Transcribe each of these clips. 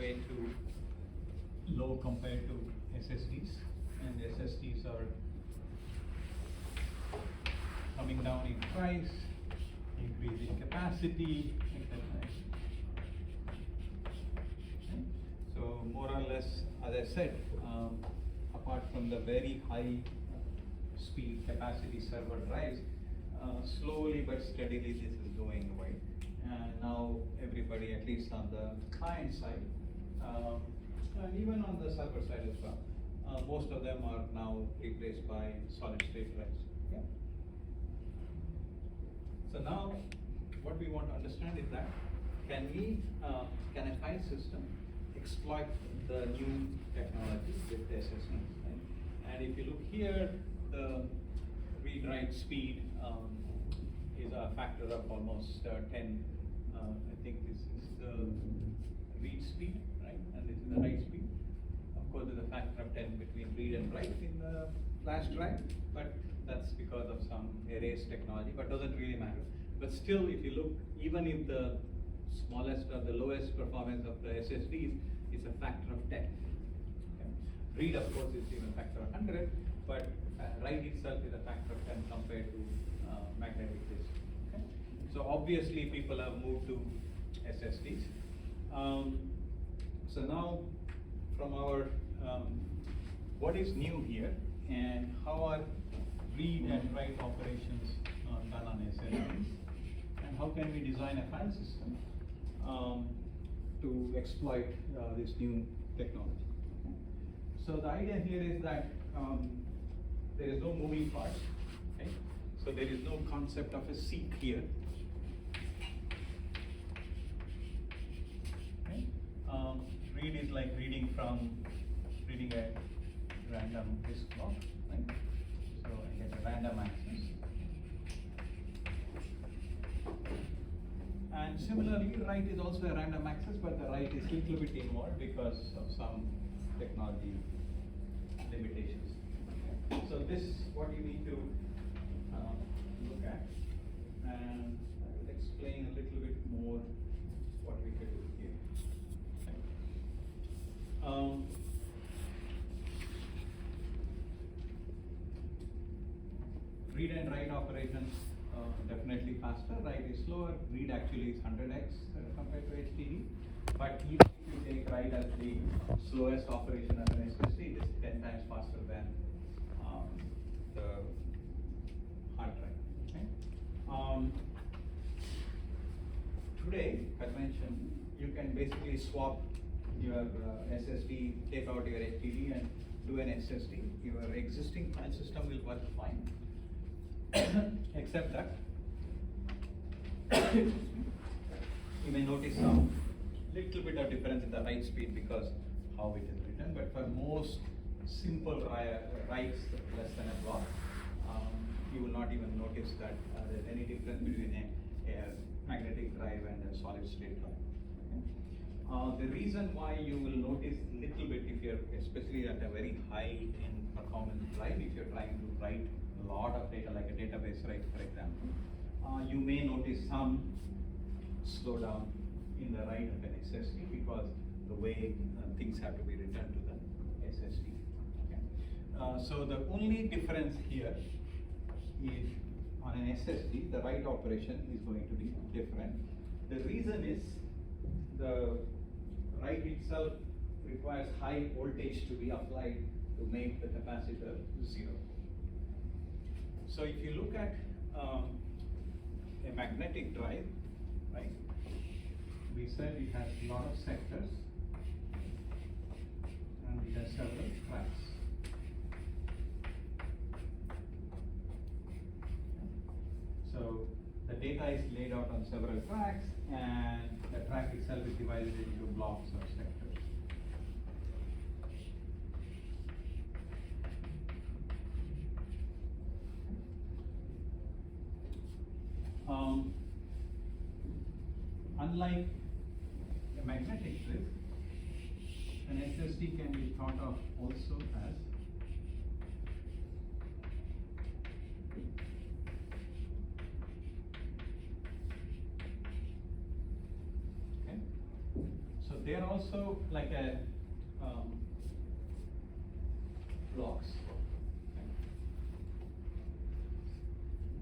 way too low compared to SSDs, and SSDs are coming down in price, increasing capacity, etc. Okay. So more or less, as I said, apart from the very high speed capacity server drives, slowly but steadily this is going away. And now everybody, at least on the client side, and even on the server side as well, most of them are now replaced by solid state drives. Yeah. So now what we want to understand is that can a file system exploit the new technology with SSDs? Right? And if you look here, the read-write speed is a factor of almost 10. I think this is the read speed, right? And this is the write speed. Of course, there's a factor of 10 between read and write in the flash drive, but that's because of some erase technology, but doesn't really matter. But still, if you look, even if the smallest or the lowest performance of the SSDs is a factor of 10. Okay. Read, of course, is even a factor of 100, but write itself is a factor of 10 compared to magnetic disk. Okay. So obviously, people have moved to SSDs. So now, from our what is new here, and how are read and write operations done on SSDs, and how can we design a file system to exploit this new technology? Okay. So the idea here is that there is no moving parts. Okay? So there is no concept of a seek here. Okay? Read is like reading a random disk block. Right? So I get a random access. And similarly, write is also a random access, but the write is a little bit involved because of some technology limitations. Okay. So this is what you need to look at, and I will explain a little bit more what we could do here. Okay. Read and write operations definitely faster. Write is slower. Read actually is 100x compared to HDD. But even if you take write as the slowest operation as an SSD, it is 10 times faster than the hard drive. Okay? Today, convention, you can basically swap your SSD, take out your HDD and do an SSD. Your existing file system will work fine. Except that you may notice some little bit of difference in the write speed because how it is written, but for most simple writes less than a block, you will not even notice that there's any difference between a magnetic drive and a solid state drive. Okay? The reason why you will notice little bit if you're especially at a very high in performance drive, if you're trying to write a lot of data like a database write, for example, you may notice some slowdown in the write of an SSD because the way things have to be returned to the SSD. Okay. So the only difference here is on an SSD, the write operation is going to be different. The reason is the write itself requires high voltage to be applied to make the capacitor zero. So if you look at a magnetic drive, right? We said it has a lot of sectors and it has several tracks. So the data is laid out on several tracks, and the track itself is divided into blocks or sectors. Unlike a magnetic drive, an SSD can be thought of also as they are also like a blocks. Okay.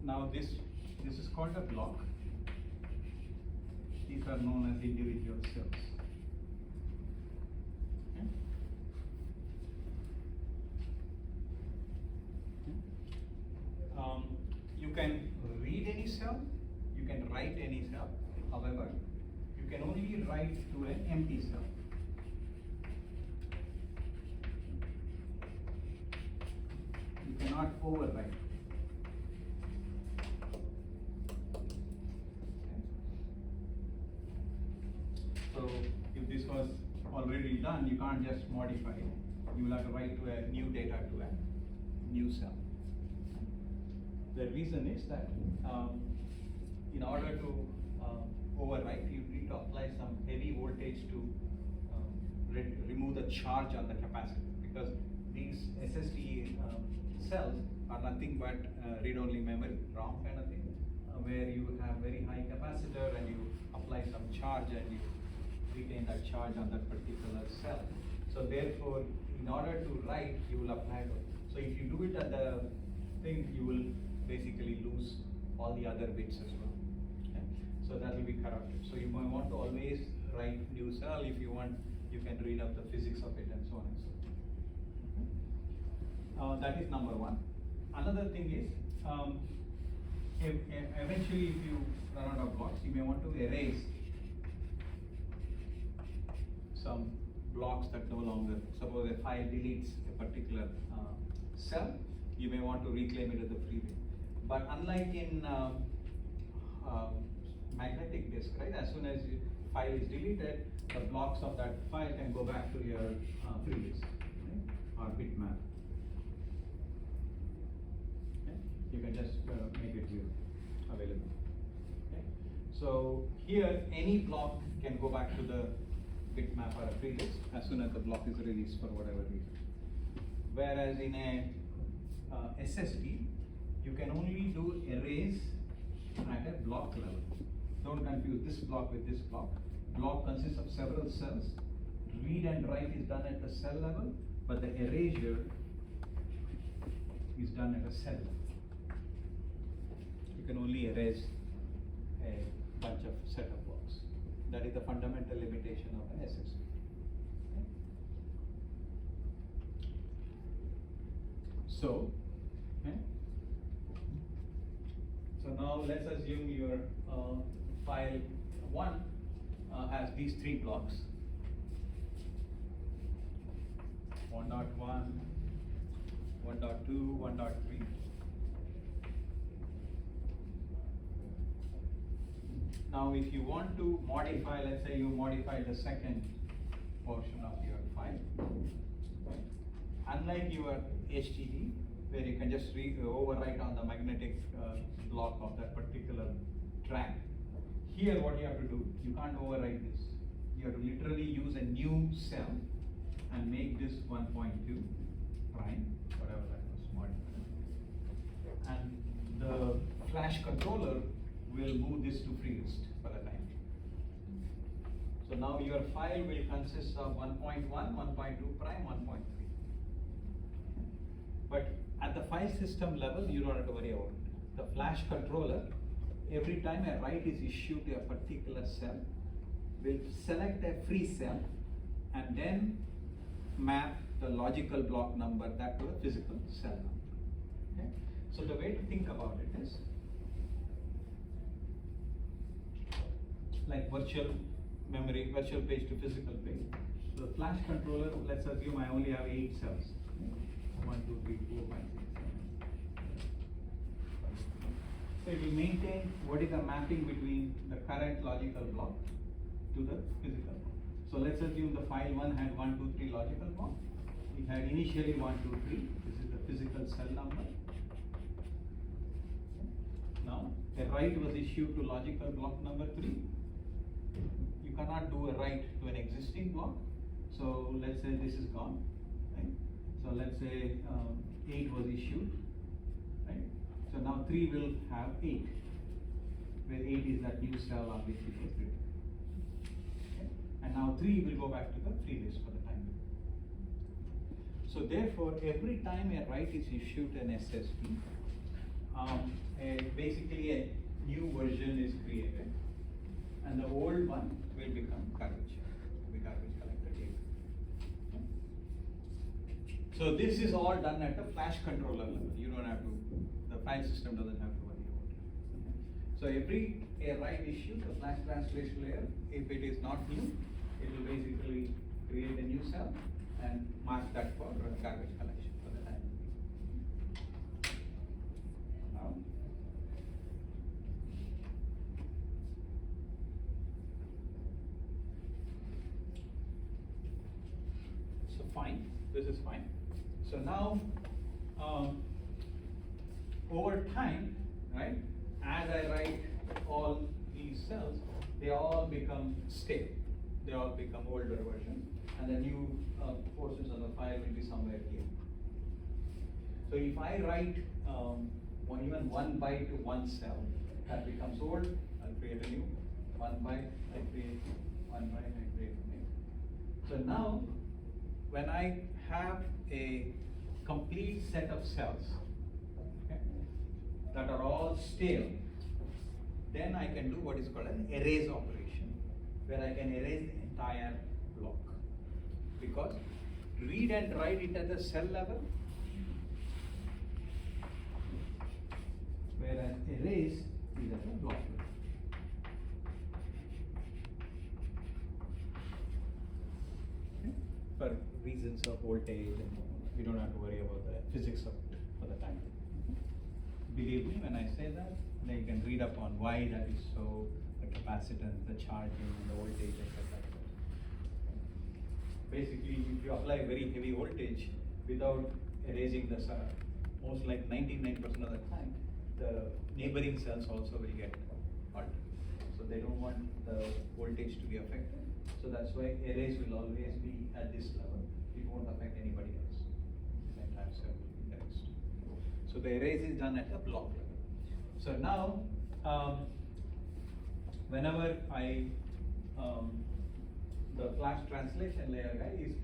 Now this is called a block. These are known as individual cells. Okay. You can read any cell, you can write any cell. However, you can only write to an empty cell. You cannot overwrite. So if this was already done, you can't just modify it. You will have to write to a new data to a new cell. The reason is that in order to overwrite, you need to apply some heavy voltage to remove the charge on the capacitor, because these SSD cells are nothing but read-only memory, ROM kind of thing, where you have very high capacitor and you apply some charge and you retain that charge on that particular cell. So therefore, in order to write, you will apply. So if you do it at the thing, you will basically lose all the other bits as well. Okay? So that will be corrupted. So you might want to always write new cell. If you want, you can read up the physics of it and so on and so forth. That is number one. Another thing is, eventually if you run out of blocks, you may want to erase some blocks that no longer, suppose a file deletes a particular cell, you may want to reclaim it as the freeway. But unlike in magnetic disk, right, as soon as your file is deleted, the blocks of that file can go back to your free disk, right, or bitmap. Okay? You can just make it here available. Okay? So here, any block can go back to the bitmap or a free disk as soon as the block is released for whatever reason. Whereas in a SSD, you can only do erase at a block level. Don't confuse this block with this block. Block consists of several cells. Read and write is done at the cell level, but the erasure is done at a cell level. You can only erase a bunch of set of blocks. That is the fundamental limitation of an SSD. Okay. So, okay. So now let's assume your file 1 has these 3 blocks. 1.1, 1.2, 1.3. Now if you want to modify, let's say you modify the second portion of your file. Unlike your HDD, where you can just overwrite on the magnetic block of that particular track, here what you have to do, you can't overwrite this. You have to literally use a new cell and make this 1.2 prime, whatever that was modified. And the flash controller will move this to free list for the time. So now your file will consist of 1.1, 1.2 prime, 1.3. But at the file system level, you don't have to worry about it. The flash controller, every time a write is issued to a particular cell, will select a free cell and then map the logical block number that to a physical cell number. Okay? So the way to think about it is like virtual memory, virtual page to physical page. So the flash controller, let's assume I only have 8 cells. 1, 2, 3, 4, 5, 6, 7. So it will maintain what is the mapping between the current logical block to the physical block. So let's assume the file 1 had 1, 2, 3 logical block. It had initially 1, 2, 3. This is the physical cell number. Now a write was issued to logical block number 3. You cannot do a write to an existing block. So let's say this is gone. Right? So let's say 8 was issued. Right? So now 3 will have 8, where 8 is that new cell on which it was written. Okay? And now 3 will go back to the free list for the time being. So therefore, every time a write is issued an SSP, basically a new version is created, and the old one will become garbage, garbage collector table. So this is all done at the flash controller level. You don't have to, the file system doesn't have to worry about it. So every write issue, the flash translation layer, if it is not new, it will basically create a new cell and mark that for garbage collection for the time. Now, so fine, this is fine. So now, over time, right, as I write all these cells, they all become stale. They all become older version, and the new portions of the file will be somewhere here. So if I write even 1 byte to one cell, that becomes old, I'll create a new 1 byte, I create 1 byte, I create a new. So now, when I have a complete set of cells, okay, that are all stale, then I can do what is called an erase operation, where I can erase the entire block. Because read and write it at the cell level, whereas erase is at the block level. Okay? For reasons of voltage, and we don't have to worry about the physics of it for the time. Believe me when I say that, then you can read up on why that is so, the capacitance, the charging, the voltage, etc. Basically, if you apply very heavy voltage without erasing the cell, most like 99% of the time, the neighboring cells also will get altered. So they don't want the voltage to be affected. So that's why erase will always be at this level. It won't affect anybody else. The entire cell will be erased. So the erase is done at the block level. So now, whenever the flash translation layer guy is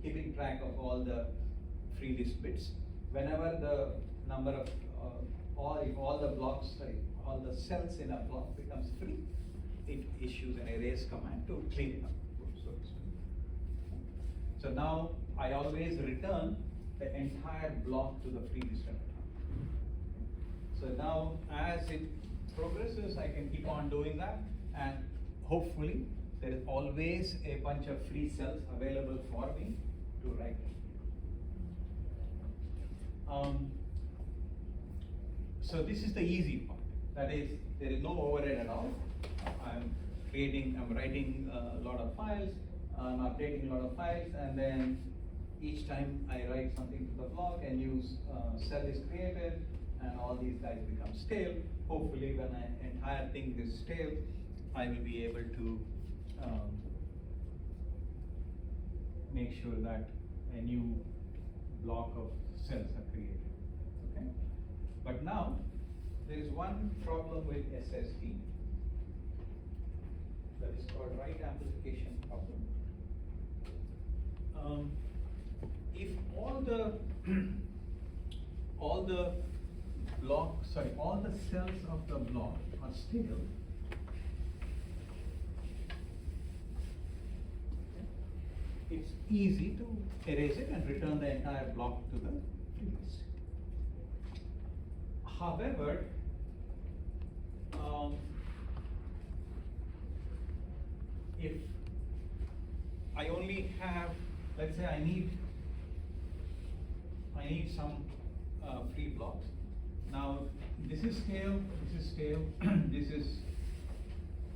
keeping track of all the free list bits. Whenever the number of if all the blocks, all the cells in a block becomes free, it issues an erase command to clean it up. So now I always return the entire block to the free list at a time. So now as it progresses, I can keep on doing that, and hopefully there is always a bunch of free cells available for me to write. So this is the easy part. That is, there is no overhead at all. I'm writing a lot of files, I'm updating a lot of files, and then each time I write something to the block, a new cell is created, and all these guys become stale. Hopefully, when the entire thing is stale, I will be able to make sure that a new block of cells are created. Okay? But now, there is one problem with SSD that is called write amplification problem. If all the all the cells of the block are stale, it's easy to erase it and return the entire block to the list. However, if I only have, let's say I need some free blocks. Now this is stale, this is stale, this is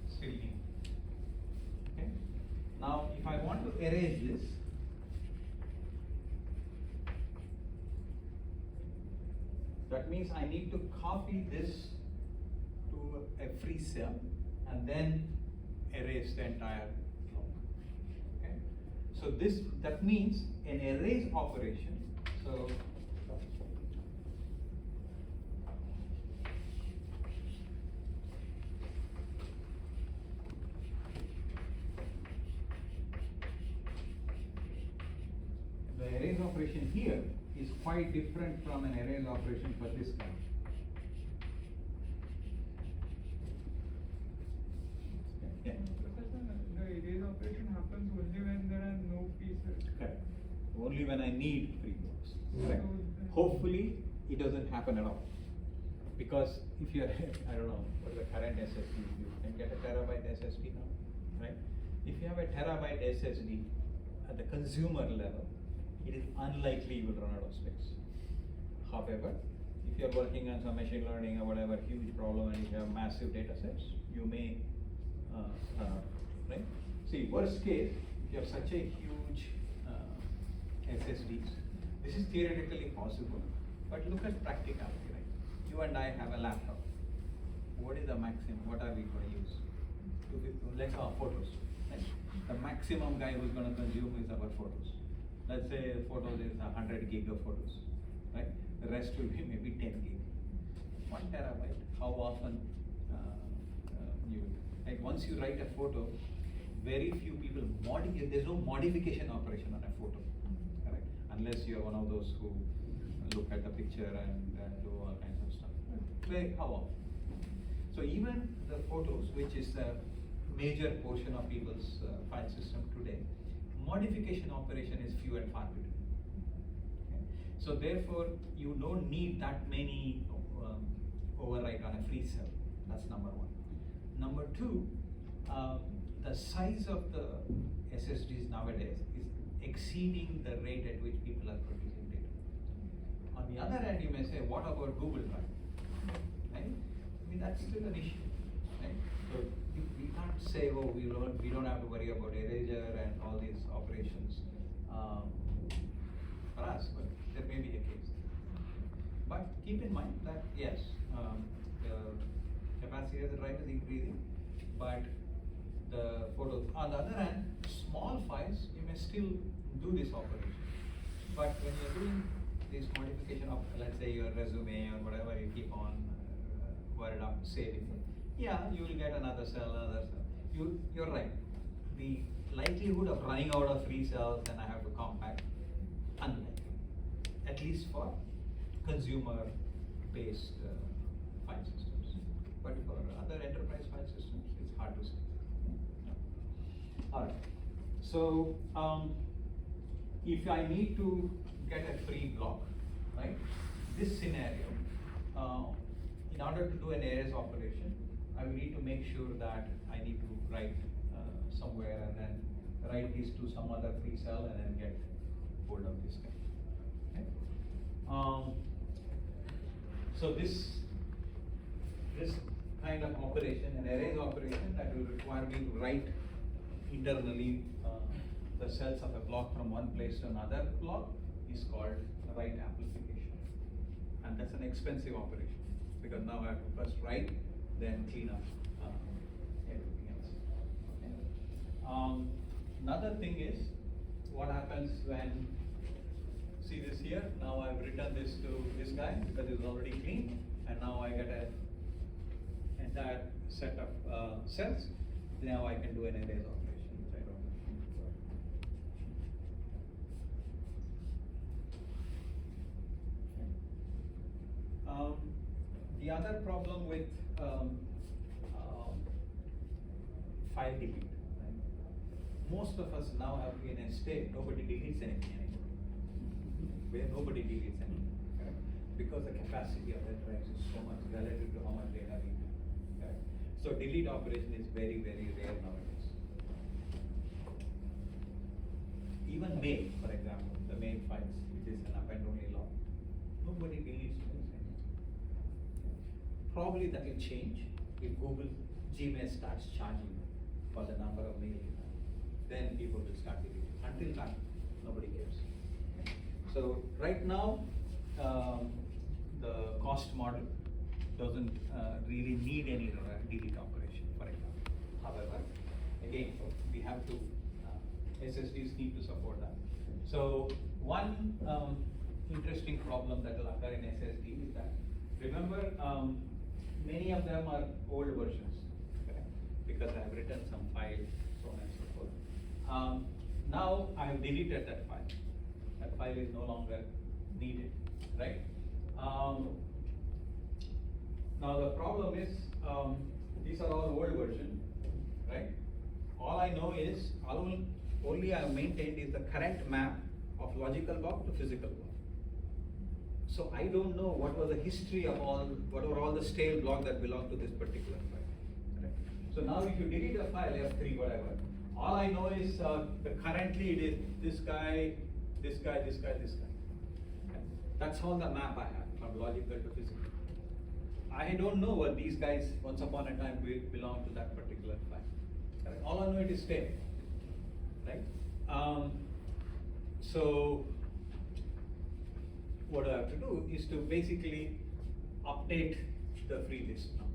still new. Okay? Now if I want to erase this, that means I need to copy this to a free cell and then erase the entire block. Okay? So that means an erase operation. So the erase operation here is quite different from an erase operation for this guy. Yeah. Professor, the erase operation happens only when there are no pieces. Correct. Only when I need free blocks. Correct. So, Hopefully, it doesn't happen at all. Because if you're, I don't know, what is the current SSD? You can get a terabyte SSD now, right? If you have a terabyte SSD at the consumer level, it is unlikely you will run out of space. However, if you're working on some machine learning or whatever huge problem and you have massive data sets, you may run out, right? See, worst case, if you have such a huge SSDs, this is theoretically possible, but look at practicality, right? You and I have a laptop. What is the maximum? What are we going to use? Let's say our photos. Right? The maximum guy who's going to consume is our photos. Let's say photos is 100 gig of photos, right? The rest will be maybe 10 gig. 1 terabyte. How often you like once you write a photo, very few people there's no modification operation on a photo, correct? Unless you're one of those who look at the picture and do all kinds of stuff. How often? So even the photos, which is a major portion of people's file system today, modification operation is few and far between. Okay? So therefore, you don't need that many overwrite on a free cell. That's number one. Number two, the size of the SSDs nowadays is exceeding the rate at which people are producing data. On the other hand, you may say, what about Google Drive? Right? I mean, that's still an issue, right? So we can't say, oh, we don't have to worry about erasure and all these operations for us, but there may be a case. But keep in mind that yes, the capacity of the drive is increasing, but the photos. On the other hand, small files, you may still do this operation. But when you're doing this modification of, let's say, your resume or whatever, you keep on wired up, saving it. Yeah, you will get another cell, another cell. You're right. The likelihood of running out of free cells and I have to compact, unlikely. At least for consumer-based file systems. But for other enterprise file systems, it's hard to say. All right. So if I need to get a free block, right? This scenario, in order to do an erase operation, I will need to make sure that I need to write somewhere and then write this to some other free cell and then get hold of this guy. Okay? So this kind of operation, an erase operation that will require me to write internally the cells of a block from one place to another block is called write amplification. And that's an expensive operation because now I have to first write, then clean up everything else. Okay. Another thing is what happens when, see this here, now I've written this to this guy because it's already clean, and now I get an entire set of cells. Now I can do an erase operation, which I don't know. The other problem with file delete, right? Most of us now have in a state nobody deletes anything anymore. Where nobody deletes anything, correct? Because the capacity of the drives is so much relative to how much data we do, correct? So delete operation is very, very rare nowadays. Even mail, for example, the mail files, which is an append-only log, nobody deletes those anymore. Probably that will change if Google Gmail starts charging for the number of mail you have. Then people will start deleting. Until then, nobody cares. Okay? So right now, the cost model doesn't really need any delete operation, for example. However, again, we have to, SSDs need to support that. So one interesting problem that will occur in SSD is that, remember, many of them are old versions, correct? Because I have written some file, so on and so forth. Now I have deleted that file, that file is no longer needed, right? Now the problem is, these are all old version, right? All I know is, only I have maintained is the current map of logical block to physical block. So I don't know what was the history of what were all the stale blocks that belong to this particular file. Right? So now if you delete a file, F3, whatever, all I know is currently it is this guy, this guy, this guy, this guy. Okay? That's all the map I have from logical to physical. I don't know what these guys once upon a time belong to that particular file. Right? All I know it is stale. Right? So what I have to do is to basically update the free list now.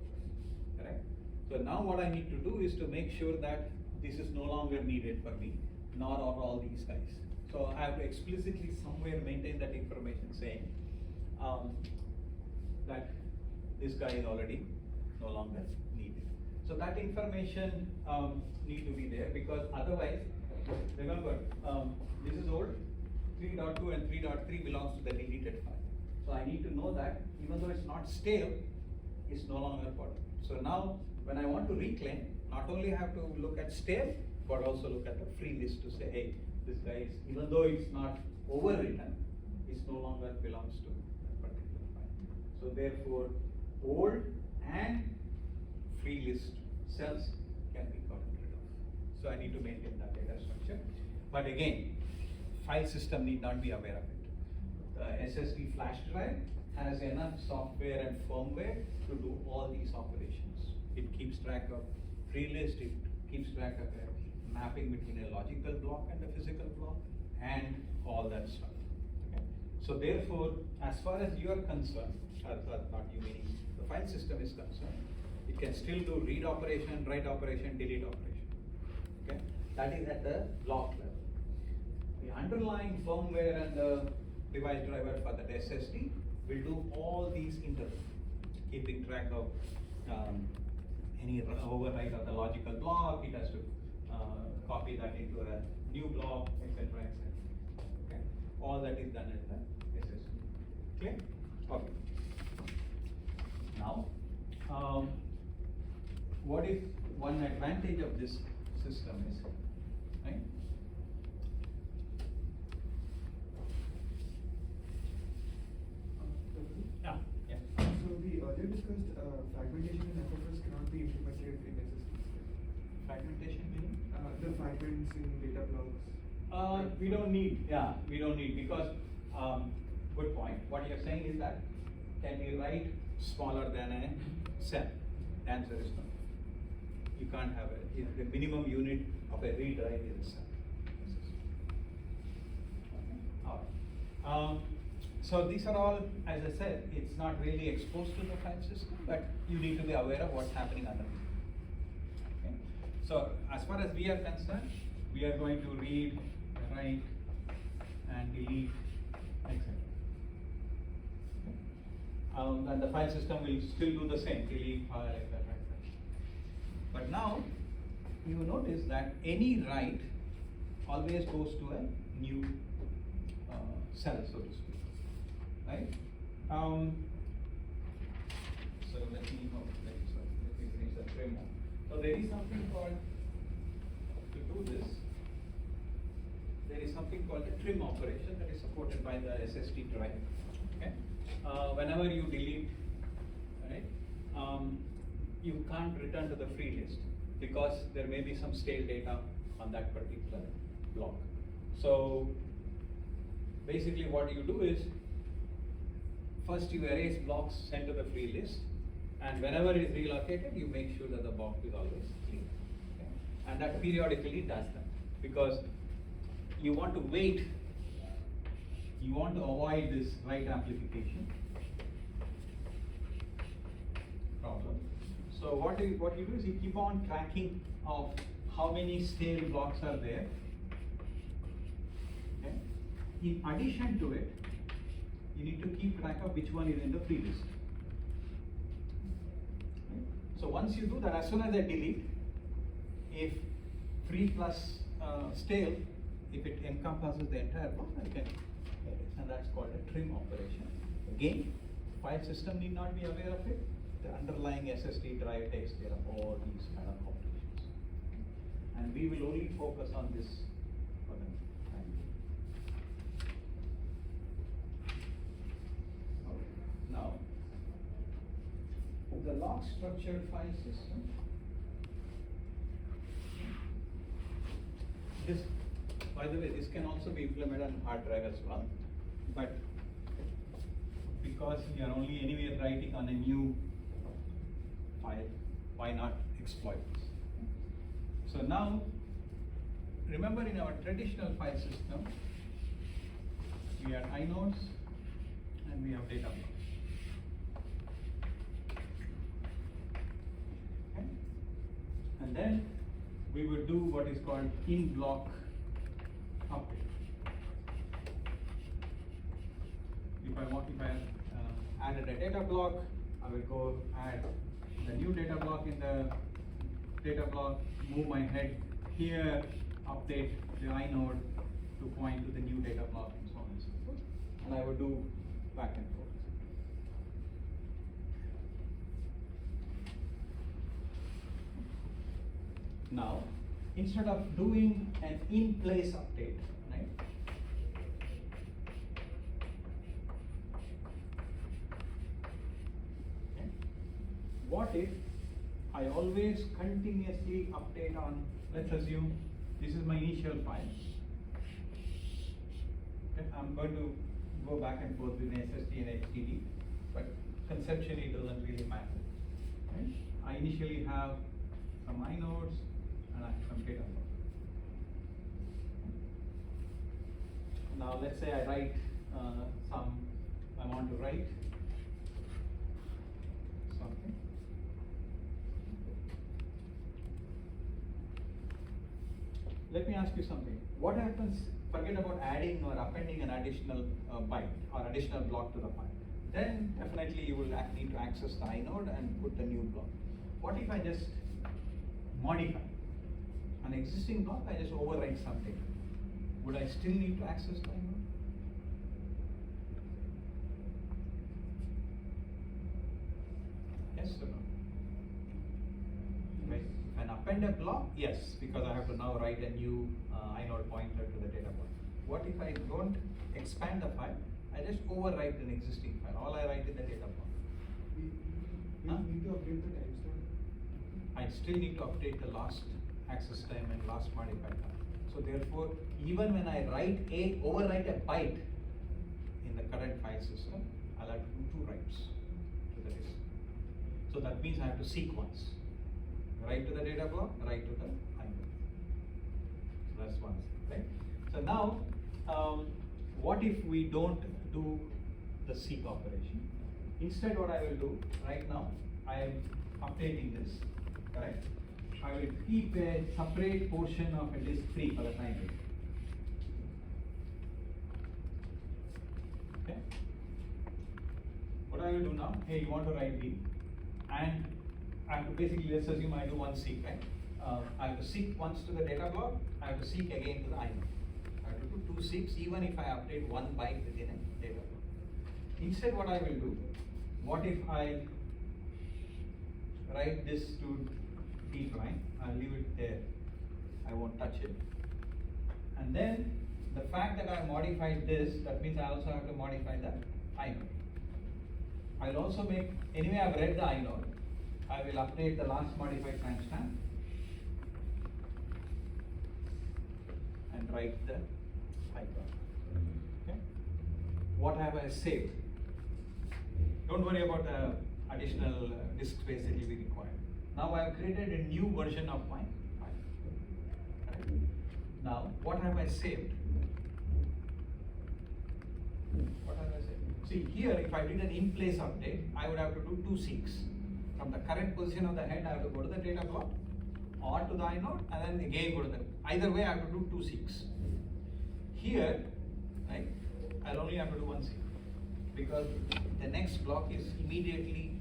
Correct? So now what I need to do is to make sure that this is no longer needed for me, nor are all these guys. So I have to explicitly somewhere maintain that information saying that this guy is already no longer needed. So that information need to be there, because otherwise, remember, this is old, 3.2 and 3.3 belongs to the deleted file. So I need to know that even though it's not stale, it's no longer part of it. So now when I want to reclaim, not only have to look at stale, but also look at the free list to say, hey, this guy is, even though it's not overwritten, it's no longer belongs to that particular file. So therefore, old and free list cells can be gotten rid of. So I need to maintain that data structure. But again, file system need not be aware of it. The SSD flash drive has enough software and firmware to do all these operations. It keeps track of free list, it keeps track of a mapping between a logical block and a physical block, and all that stuff. Okay? So therefore, as far as you are concerned, not you meaning the file system is concerned, it can still do read operation, write operation, delete operation. Okay? That is at the block level. The underlying firmware and the device driver for that SSD will do all these intervals, keeping track of any override of the logical block. It has to copy that into a new block, etc., etc. Okay? All that is done at the SSD. Clear? Okay. Now, what if one advantage of this system is, right? Yeah. So the earlier discussed fragmentation in FFS cannot be implemented in SSDs. Fragmentation meaning? The fragments in data blocks. We don't need, because, good point. What you're saying is that, can we write smaller than a cell? Answer is no. You can't have the minimum unit of a read write is a cell. Okay. All right. So these are all, as I said, it's not really exposed to the file system, but you need to be aware of what's happening underneath. Okay. So as far as we are concerned, we are going to read, write, and delete, etc. And the file system will still do the same, delete, file, etc. But now, you notice that any write always goes to a new cell, so to speak, right? So let me finish the framework. So there is something called, to do this, there is something called a trim operation that is supported by the SSD drive. Okay? Whenever you delete, right, you can't return to the free list because there may be some stale data on that particular block. So basically what you do is, first you erase blocks sent to the free list, and whenever it is relocated, you make sure that the block is always clean. Okay? And that periodically does that, because you want to wait, you want to avoid this write amplification problem. So what you do is you keep on tracking of how many stale blocks are there. Okay? In addition to it, you need to keep track of which one is in the free list. Okay? So once you do that, as soon as I delete, if free plus stale, if it encompasses the entire block, I can areas, and that's called a trim operation. Again, file system need not be aware of it. The underlying SSD drive takes care of all these kind of operations. And we will only focus on this for the time being. Okay. Now, the log structured file system. This, by the way, this can also be implemented on hard drive as well, but because we are only anyway writing on a new file, why not exploit this? So now, remember in our traditional file system, we have inodes and we have data blocks. Okay? And then we would do what is called in-block update. If I added a data block, I will go add the new data block in the data block, move my head here, update the inode to point to the new data block, and so on and so forth. And I would do back and forth. Now, instead of doing an in-place update, right? Okay. What if I always continuously update on, let's assume this is my initial file. Okay. I'm going to go back and forth between SSD and HDD, but conceptually it doesn't really matter. Right? I initially have some inodes and I have some data block. Now let's say I write I want to write something. Let me ask you something. What happens, forget about adding or appending an additional byte or additional block to the file. Then definitely you will need to access the inode and put the new block. What if I just modify an existing block, I just overwrite something? Would I still need to access the inode? Yes or no? If I append a block, yes, because I have to now write a new inode pointer to the data block. What if I don't expand the file? I just overwrite an existing file. All I write is the data block. We need to update the timestamp. I still need to update the last access time and last modified time. So therefore, even when I overwrite a byte in the current file system, I'll have to do 2 writes to the disk. So that means I have to sequence. Write to the data block, write to the inode. So that's one thing, right? So now, what if we don't do the seek operation? Instead, what I will do right now, I am updating this, correct? I will keep a separate portion of a disk free for the time being. Okay? What I will do now, hey, you want to write B, and I have to basically, let's assume I do one seek, right? I have to seek once to the data block, I have to seek again to the inode. I have to do 2 seeks even if I update 1 byte within a data block. Instead, what I will do, what if I write this to D prime, I'll leave it there, I won't touch it. And then the fact that I modified this, that means I also have to modify the inode. I'll also make, anyway I've read the inode, I will update the last modified timestamp and write the icon. Okay? What have I saved? Don't worry about the additional disk space that will be required. Now I have created a new version of my file. Right? Now, what have I saved? What have I saved? See, here if I did an in-place update, I would have to do 2 seeks. From the current position of the head, I have to go to the data block or to the inode, and then again go to the, either way I have to do 2 seeks. Here, right, I'll only have to do 1 seek, because the next block is immediately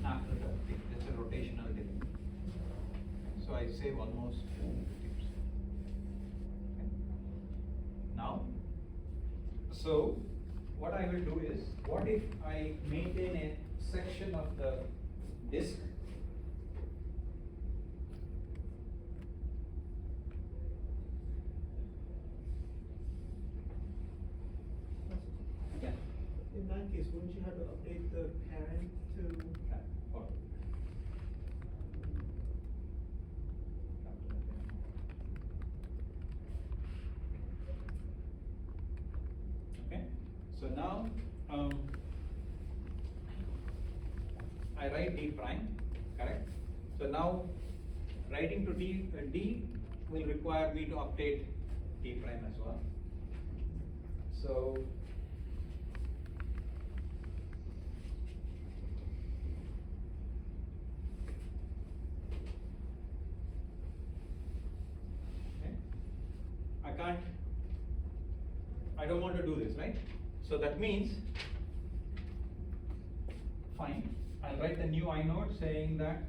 after the update. That's a rotational delay. So I save almost 50%. Okay. Now, So what I will do is, what if I maintain a section of the disk yeah. In that case, wouldn't you have to update the parent to? Or- Okay, so now, I write D prime, correct? So now, writing to D will require me to update D prime as well. So, okay, I don't want to do this, right? So that means, fine, I'll write a new inode saying that,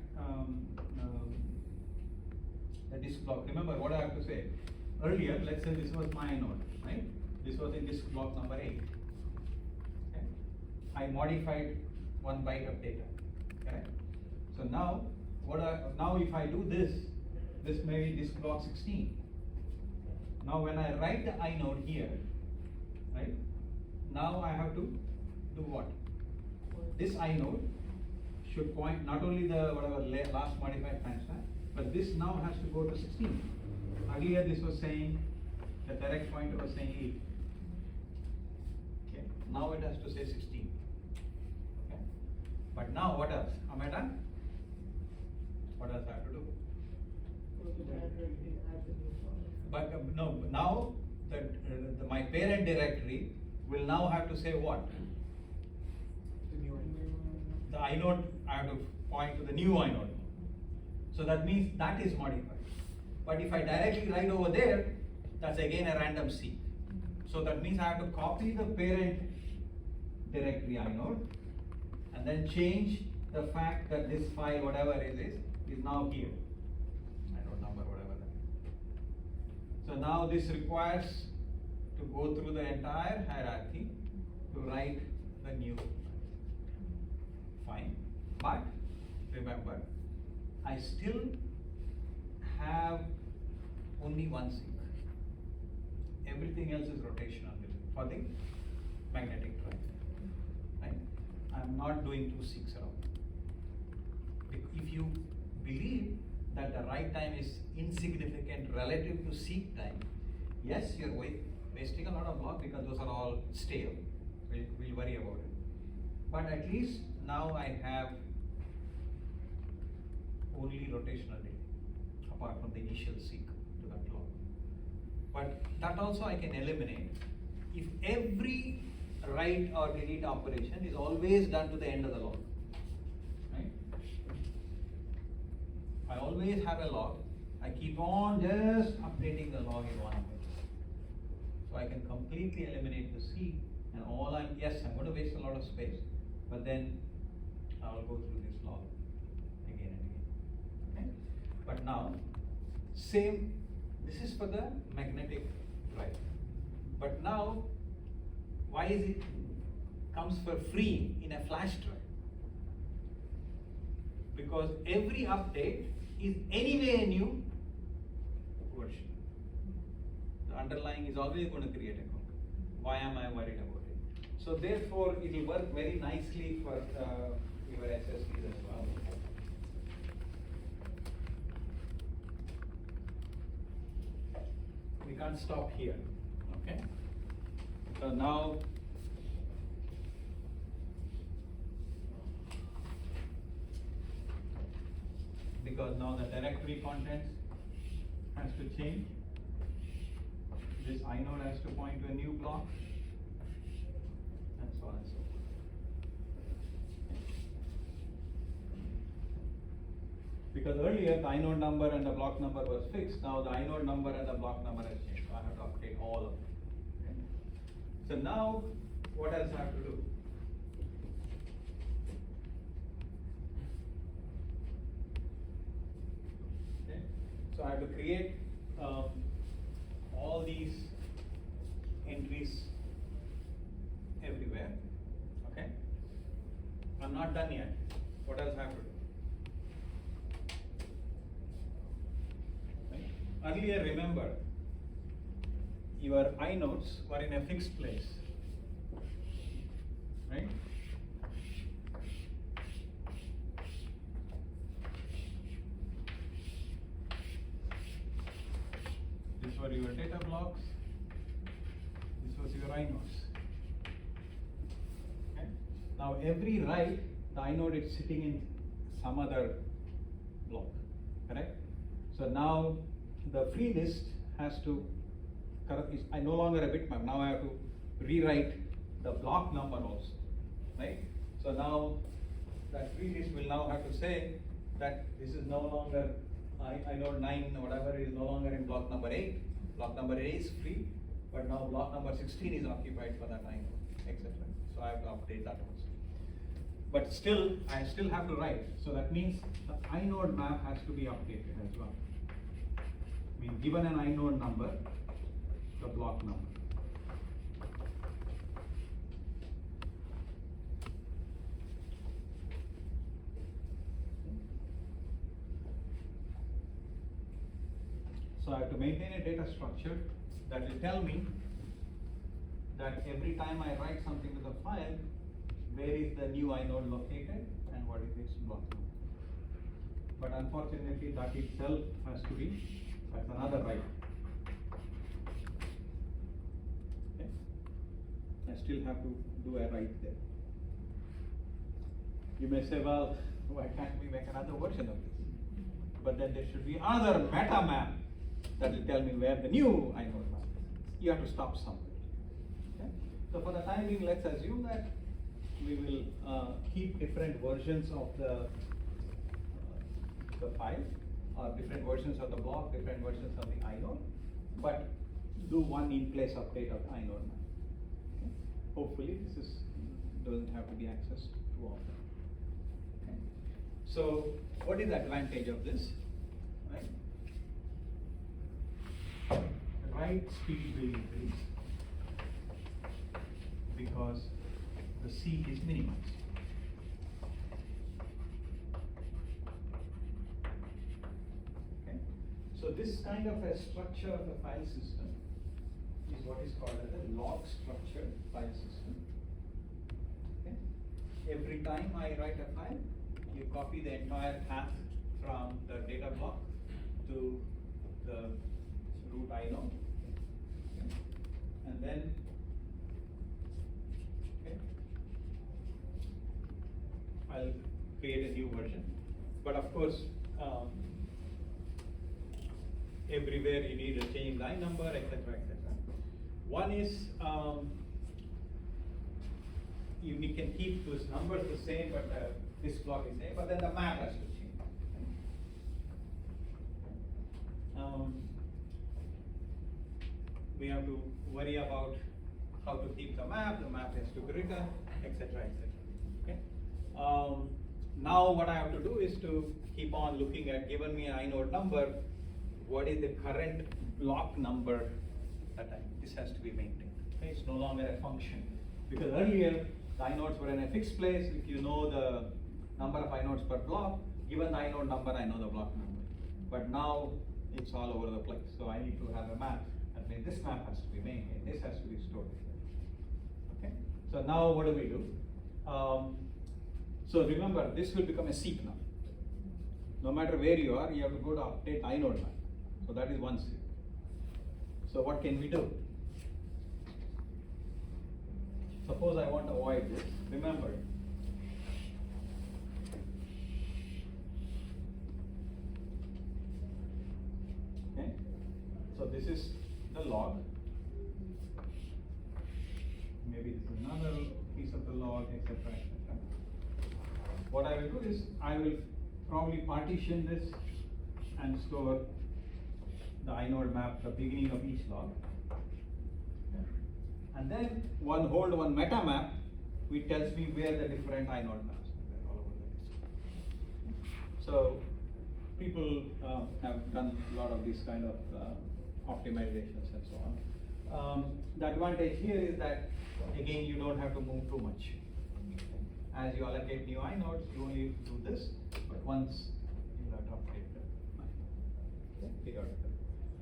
the disk block, remember what I have to say? Earlier, let's say this was my inode, right? This was in disk block number 8. Okay? I modified 1 byte of data, correct? So now, now if I do this, this may be disk block 16. Now when I write the inode here, right? Now I have to do what? This inode should point not only the whatever last modified timestamp, but this now has to go to 16. Earlier this was saying, the direct pointer was saying 8. Okay, now it has to say 16. Okay, but now what else? Am I done? What else I have to do? But no, now my parent directory will now have to say what? The new one. The inode, I have to point to the new inode. So that means that is modified. But if I directly write over there, that's again a random seek. So that means I have to copy the parent directory inode and then change the fact that this file, whatever it is now here. Inode number, whatever that is. So now this requires to go through the entire hierarchy to write the new. Fine. But remember, I still have only one sync. Everything else is rotational for the magnetic drive. Right? I'm not doing 2 syncs around. If you believe that the write time is insignificant relative to seek time, yes, you're wasting a lot of block because those are all stale. We'll worry about it. But at least now I have only rotational data, apart from the initial seek to that log. But that also I can eliminate. If every write or delete operation is always done to the end of the log, right? I always have a log. I keep on just updating the log in one place. So I can completely eliminate the seek, and all I'm going to waste a lot of space, but then I'll go through this log again and again. Okay? But now, same, this is for the magnetic drive. But now, why is it comes for free in a flash drive? Because every update is anyway a new version. The underlying is always going to create a code. Why am I worried about it? So therefore, it will work very nicely for your SSDs as well. We can't stop here, okay? So now, because now the directory contents has to change, this inode has to point to a new block, and so on and so forth. Because earlier the inode number and the block number was fixed, now the inode number and the block number has changed, so I have to update all of them. Okay? So now, what else I have to do? Okay? So I have to create all these entries not done yet. What else I have to do? Right? Earlier, remember, your inodes were in a fixed place, right? These were your data blocks. This was your inodes. Okay? Now every write, the inode is sitting in some other block, correct? So now the free list has to, is no longer a bitmap. Now I have to rewrite the block number also, right? So now that free list will now have to say that this is no longer inode 9 or whatever is no longer in block number 8. Block number 8 is free, but now block number 16 is occupied for that inode, etc. So I have to update that also. But still, I still have to write. So that means the inode map has to be updated as well. I mean, given an inode number, the block number. So I have to maintain a data structure that will tell me that every time I write something to the file, where is the new inode located and what is its block number. But unfortunately, that itself has to be, that's another write. Okay. I still have to do a write there. You may say, well, why can't we make another version of this? But then there should be another meta map that will tell me where the new inode map is. You have to stop somewhere. Okay? So for the time being, let's assume that we will keep different versions of the file, or different versions of the block, different versions of the inode, but do one in-place update of inode map. Okay? Hopefully, this doesn't have to be accessed too often. Okay? So, what is the advantage of this? Right? Write speed will increase because the seed is minimized. Okay? So this kind of a structure of a file system is what is called as a log structured file system. Okay? Every time I write a file, you copy the entire path from the data block to the root inode, okay? And then I'll create a new version. But of course, everywhere you need a change line number, etc., etc. One is we can keep those numbers the same, but this block is same, but then the map has to change. We have to worry about how to keep the map has to be written, etc., etc. Okay. Now what I have to do is to keep on looking at, given me an inode number, what is the current block number that this has to be maintained. Okay? It's no longer a function. Because earlier, the inodes were in a fixed place. If you know the number of inodes per block, given the inode number, I know the block number. But now, it's all over the place. So I need to have a map. That means this map has to be maintained. This has to be stored here. Okay? So now what do? So remember, this will become a seek now. No matter where you are, you have to go to update inode map. So that is one seek. So what can we do? Suppose I want to avoid this. Remember, okay? So this is the log. Maybe this is another piece of the log, etc., etc. What I will do is I will probably partition this and store the inode map, the beginning of each log. Okay. And then one meta map, which tells me where the different inode maps are all over the list. So people have done a lot of these kind of optimizations and so on. The advantage here is that again you don't have to move too much. As you allocate new inodes, you only do this, but once you have to update the inode, okay, periodically,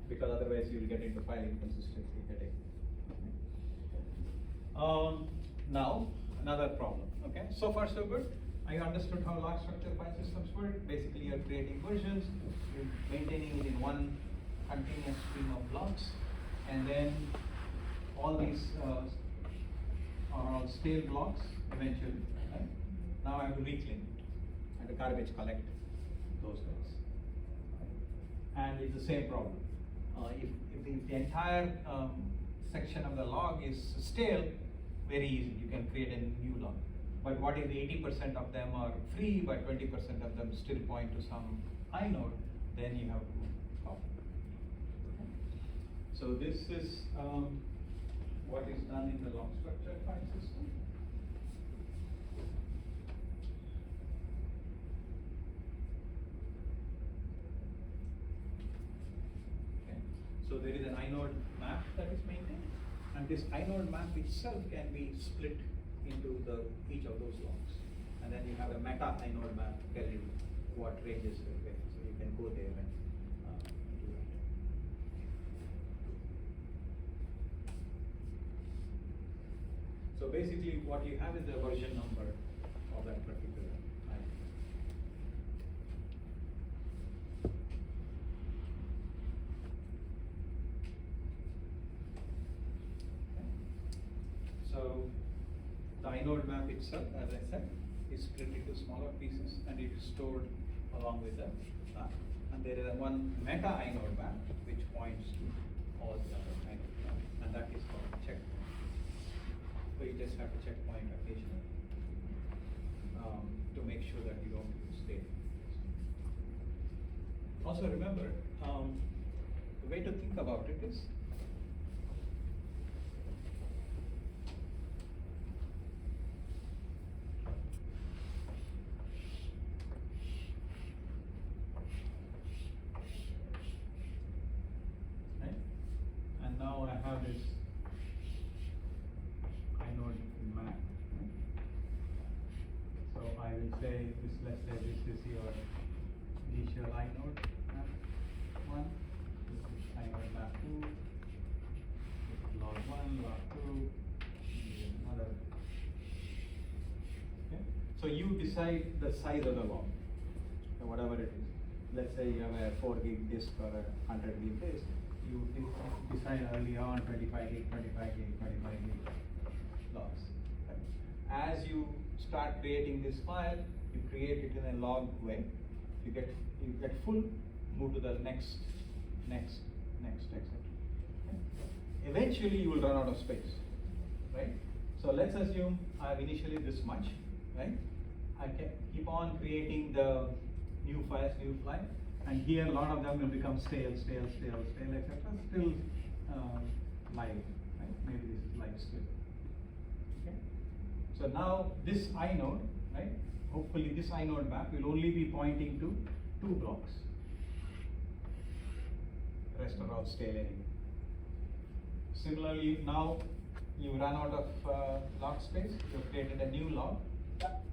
because otherwise you will get into file inconsistency headache. Now another problem. Okay, so far so good. I understood how log structure file systems work. Basically, you're creating versions, you're maintaining it in one continuous stream of blocks, and then all these are all stale blocks eventually. Right? Now I have to reclaim it and the garbage collect those guys. And it's the same problem. If the entire section of the log is stale, very easy, you can create a new log. But what if 80% of them are free, but 20% of them still point to some inode, then you have to copy. Okay. So this is what is done in the log structure file system. Okay. So there is an inode map that is maintained, and this inode map itself can be split into each of those logs, and then you have a meta inode map to tell you what ranges you get, so you can go there and do that. So basically, what you have is the version number of that particular item. So the inode map itself, as I said, is split into smaller pieces and it is stored along with the map. And there is one meta inode map which points to all the other inode maps, and that is called checkpoint. So you just have to checkpoint occasionally to make sure that you don't stay. Also remember, the way to think about it is, and now I have this inode map. So I will say this, let's say this is your initial inode map 1, this is inode map 2, this is log 1, log 2, and another. Okay? So you decide the size of the log, so whatever it is. Let's say you have a 4 gig disk or a 100 gig disk. You decide early on 25 gig, 25 gig, 25 gig logs. Right? As you start creating this file, you create it in a log way. You get full, move to the next, etc. Okay? Eventually, you will run out of space, right? So let's assume I have initially this much, right? I can keep on creating the new files, and here a lot of them will become stale, etc. Still live, right? Maybe this is live still. Okay. So now this inode, right? Hopefully this inode map will only be pointing to 2 blocks. The rest are all stale anyway. Similarly, now you run out of log space. You have created a new log.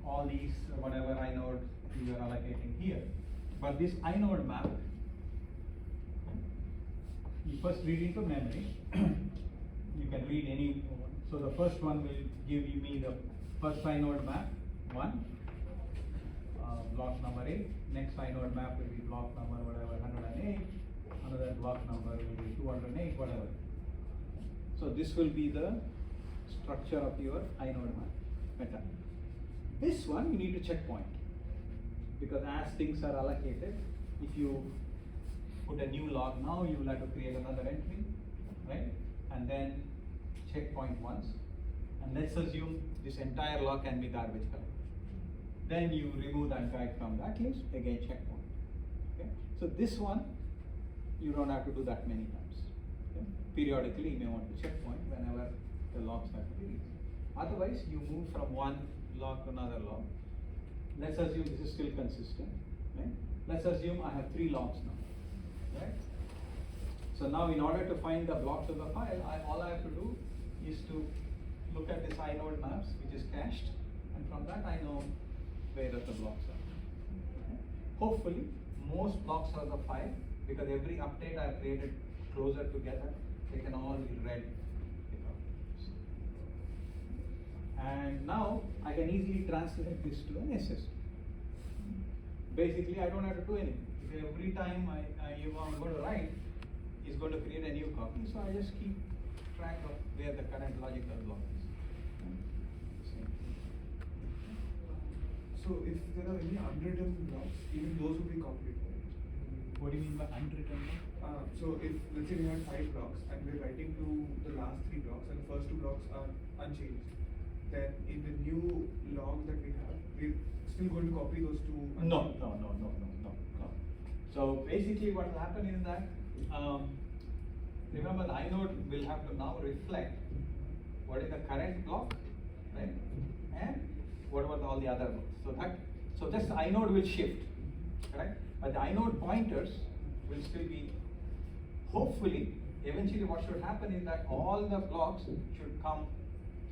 All these whatever inode you are allocating here. But this inode map, you first read into memory. You can read any one. So the first one will give me the first inode map 1, block number 8. Next inode map will be block number whatever 108. Another block number will be 208, whatever. So this will be the structure of your inode map meta. This one you need to checkpoint, because as things are allocated, if you put a new log now, you will have to create another entry, right? And then checkpoint once. And let's assume this entire log can be garbage collected. Then you remove that guy from that list, again checkpoint. Okay? So this one, you don't have to do that many times. Okay? Periodically, you may want to checkpoint whenever the logs have to be released. Otherwise, you move from one log to another log. Let's assume this is still consistent, right? Let's assume I have 3 logs now, right? So now in order to find the blocks of the file, all I have to do is to look at this inode maps, which is cached, and from that I know where the blocks are. Hopefully, most blocks of the file, because every update I have created closer together, they can all be read without this. And now I can easily translate this to an SSD. Basically, I don't have to do anything. If every time I'm going to write, it's going to create a new copy, so I just keep track of where the current logical block is. So if there are any unwritten blocks, even those will be copied, right? What do you mean by unwritten block? So if let's say we have 5 blocks and we're writing to the last 3 blocks and the first 2 blocks are unchanged, then in the new log that we have, we're still going to copy those 2 No. So basically what will happen is that, remember the inode will have to now reflect what is the current block, right? And what about all the other blocks? So just the inode will shift, correct? But the inode pointers will still be, hopefully, eventually what should happen is that all the blocks should come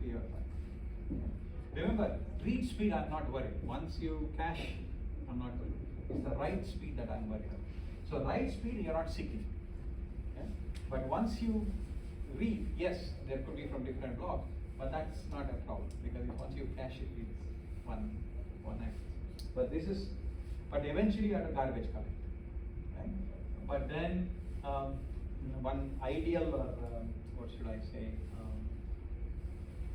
to your file. Remember, read speed I'm not worried. Once you cache, I'm not worried. It's the write speed that I'm worried about. So write speed you're not seeking. Okay? But once you read, yes, there could be from different blocks, but that's not a problem because once you cache it, it's one access. But eventually you have a garbage collect. Right? But then one ideal or what should I say?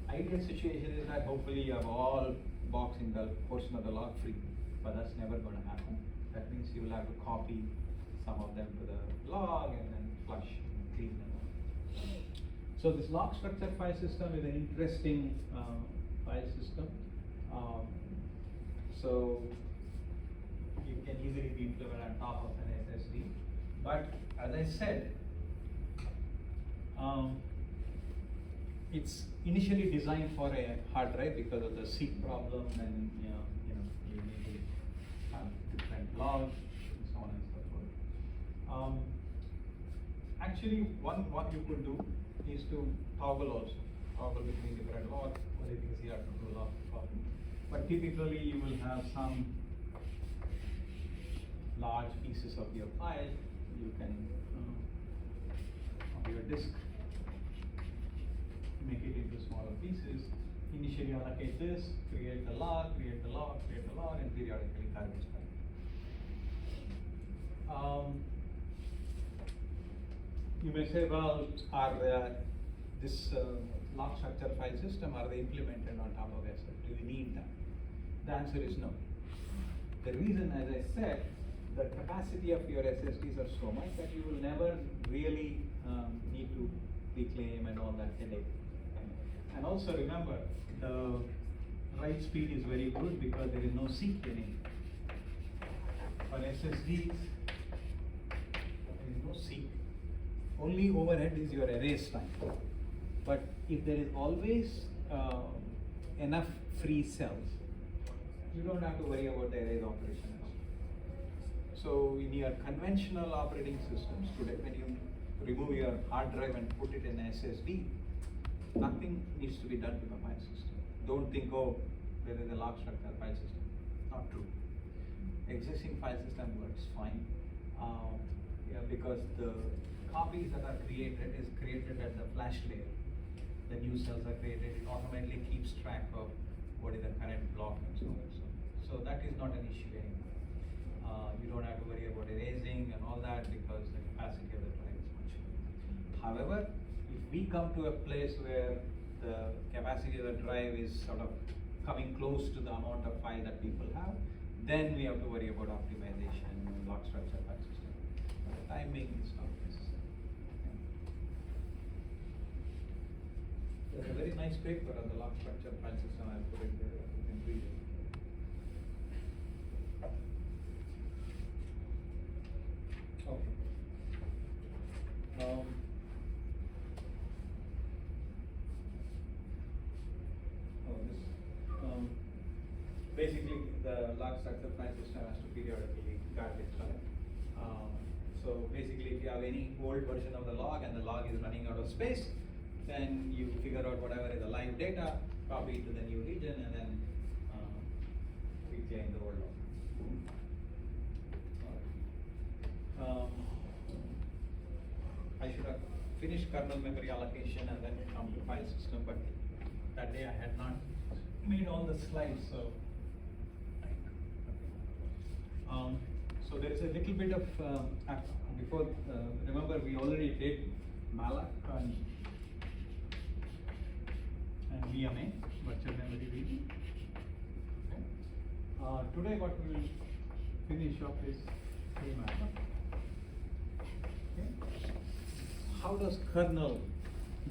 Ideal situation is that hopefully you have all blocks in the portion of the log free, but that's never going to happen. That means you will have to copy some of them to the log and then flush and clean them. So this log structure file system is an interesting file system. So you can easily be implemented on top of an SSD. But as I said, it's initially designed for a hard drive because of the seek problem, and you need to have different logs and so on and so forth. Actually, what you could do is to toggle between different logs. Only thing is you have to do log copy. But typically, you will have some large pieces of your file. You can on your disk make it into smaller pieces. Initially allocate this, create the log, and periodically garbage collect. You may say, well, are this log structure file system, are they implemented on top of SSD? Do we need that? The answer is no. The reason, as I said, the capacity of your SSDs are so much that you will never really need to reclaim and all that headache. And also remember, the write speed is very good because there is no seek anymore. For SSDs, there is no seek. Only overhead is your erase time. But if there is always enough free cells, you don't have to worry about the erase operation at all. So in your conventional operating systems today, when you remove your hard drive and put it in SSD, nothing needs to be done to the file system. Don't think, oh, there is a log structure file system. Not true. Existing file system works fine. Because the copies that are created is created at the flash layer. The new cells are created. It automatically keeps track of what is the current block and so on. So that is not an issue anymore. You don't have to worry about erasing and all that because the capacity of the drive is much lower. However, if we come to a place where the capacity of the drive is sort of coming close to the amount of file that people have, then we have to worry about optimization and log structure file system. For the time being, it's not necessary. There's a very nice paper on the log structure file system. I'll put it there. You can read it. Okay. Basically, the log structure file system has to periodically garbage collect. So basically, if you have any old version of the log and the log is running out of space, then you figure out whatever is the live data, copy it to the new region, and then PCI in the world of. I should have finished kernel memory allocation and then come to file system, but that day I had not made all the slides, so. So there is a little bit of, before, remember we already did malloc and VMA, virtual memory region. Okay. Today what we will finish up is malloc. Okay. How does kernel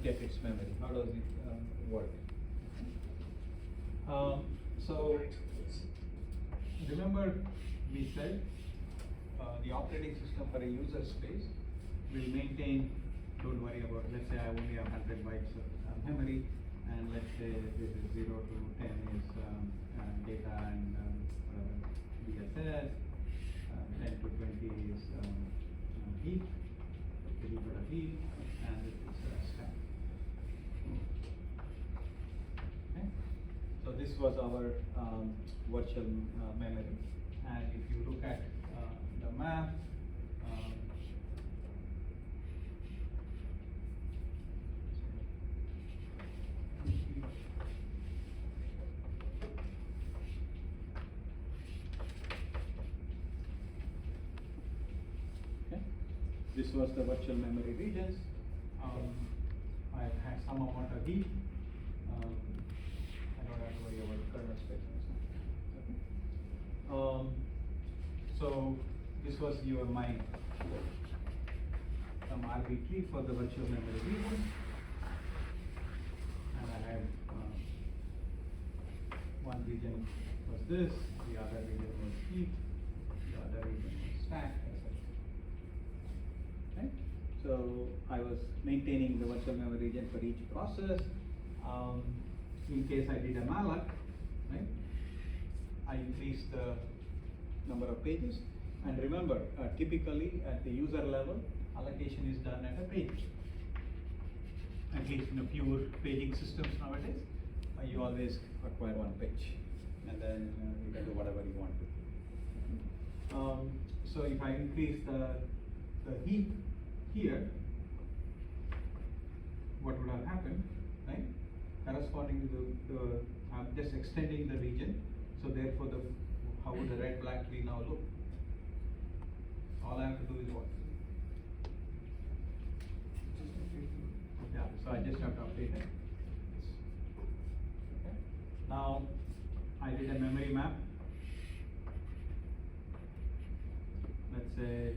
get its memory? How does it work? So remember we said the operating system for a user space will maintain, don't worry about, let's say I only have 100 bytes of memory, and let's say this is 0 to 10 is data and whatever BSS, 10 to 20 is heap, a little bit of heap, and this is stack. Okay. So this was our virtual memory, and if you look at the map, okay. This was the virtual memory regions. I had some amount of heap. I don't have to worry about kernel space. Okay. So this was some arbitrary for the virtual memory region, and I had one region was this, the other region was heap, the other region was stack, etc. Okay. So I was maintaining the virtual memory region for each process. In case I did a malloc, right, I increased the number of pages. And remember, typically at the user level, allocation is done at a page. At least in a pure paging systems nowadays, you always acquire one page, and then you can do whatever you want to. So if I increase the heap here, what would have happened, right? Corresponding to I'm just extending the region. So therefore, how would the red black tree now look? All I have to do is what? Yeah, so I just have to update it. Okay. Now I did a memory map. Let's say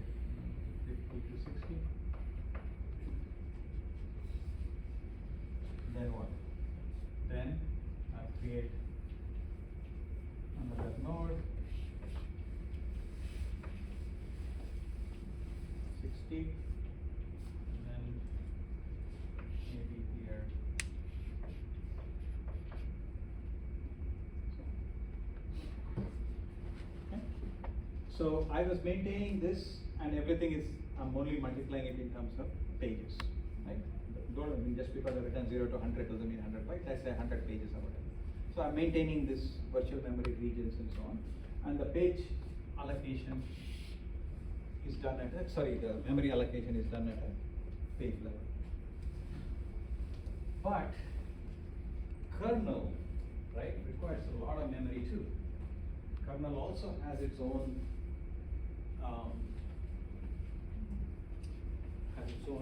50 to 60. Then what? Then I create another node. 60, and then maybe here. Okay. So I was maintaining this, and everything is, I'm only multiplying it in terms of pages, right? Don't, I mean, just because I return 0 to 100 doesn't mean 100 bytes, let's say 100 pages or whatever. So I'm maintaining this virtual memory regions and so on, and the page allocation is done at a, the memory allocation is done at a page level. But kernel, right, requires a lot of memory too. Kernel also has its own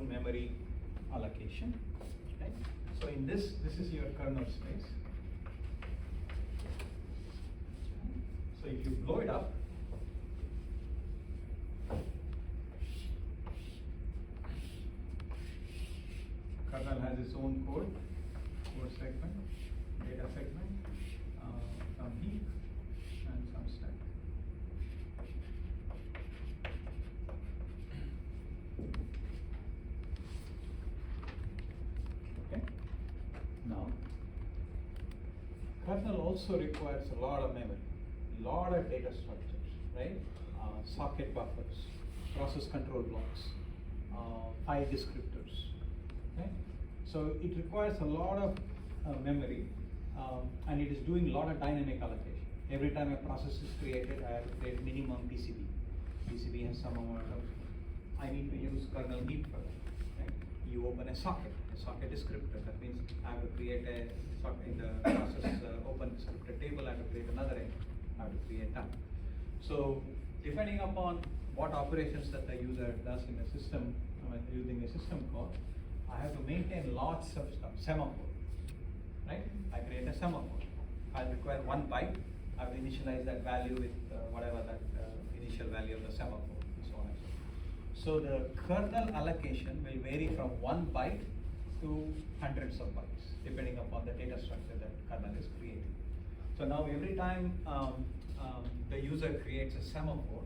memory allocation. Okay? So in this is your kernel space. So if you blow it up, kernel has its own code segment, data segment, some heap, and some stack. Okay. Now, kernel also requires a lot of memory, a lot of data structures, right? Socket buffers, process control blocks, file descriptors. Okay? So it requires a lot of memory, and it is doing a lot of dynamic allocation. every time a process is created, I have to create minimum PCB. PCB has some amount of, I need to use kernel heap for that. Right? You open a socket descriptor. That means I have to create a socket in the process open descriptor table. I have to create another entry. I have to create that. So depending upon what operations that the user does in the system, using a system call, I have to maintain lots of stuff. Semaphore, right? I create a semaphore. I'll require 1 byte. I will initialize that value with whatever that initial value of the semaphore, and so on and so forth. So the kernel allocation will vary from 1 byte to hundreds of bytes, depending upon the data structure that kernel is creating. So now every time the user creates a semaphore,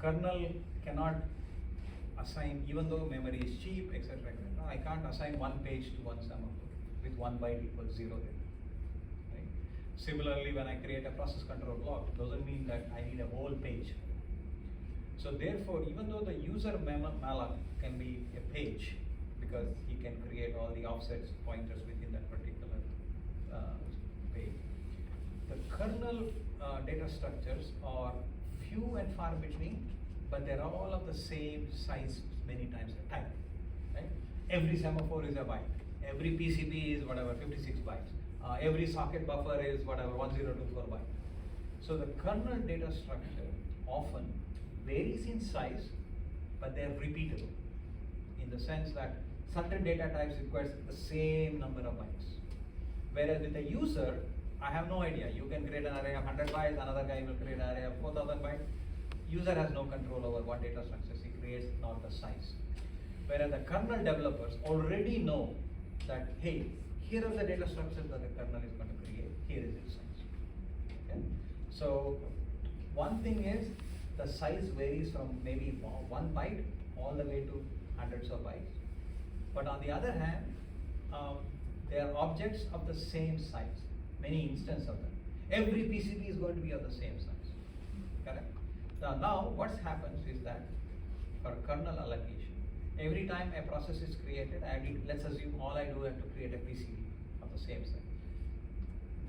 kernel cannot assign, even though memory is cheap, etc., I can't assign 1 page to one semaphore with 1 byte equals 0 there. Right? Similarly, when I create a process control block, doesn't mean that I need a whole page. So therefore, even though the user malloc can be a page, because he can create all the offsets pointers within that particular page, the kernel data structures are few and far between, but they're all of the same size many times a type. Right? Every semaphore is a byte. Every PCB is whatever 56 bytes. Every socket buffer is whatever 1024 bytes. So the kernel data structure often varies in size, but they're repeatable in the sense that certain data types requires the same number of bytes. Whereas with a user, I have no idea. You can create an array of 100 bytes, another guy will create an array of 4000 bytes. User has no control over what data structures he creates, nor the size. Whereas the kernel developers already know that, hey, here are the data structures that the kernel is going to create, here is its size. Okay? So one thing is the size varies from maybe 1 byte all the way to hundreds of bytes. But on the other hand, they are objects of the same size, many instances of them. Every PCB is going to be of the same size, correct? Now what happens is that for kernel allocation, every time a process is created, let's assume all I do is to create a PCB of the same size.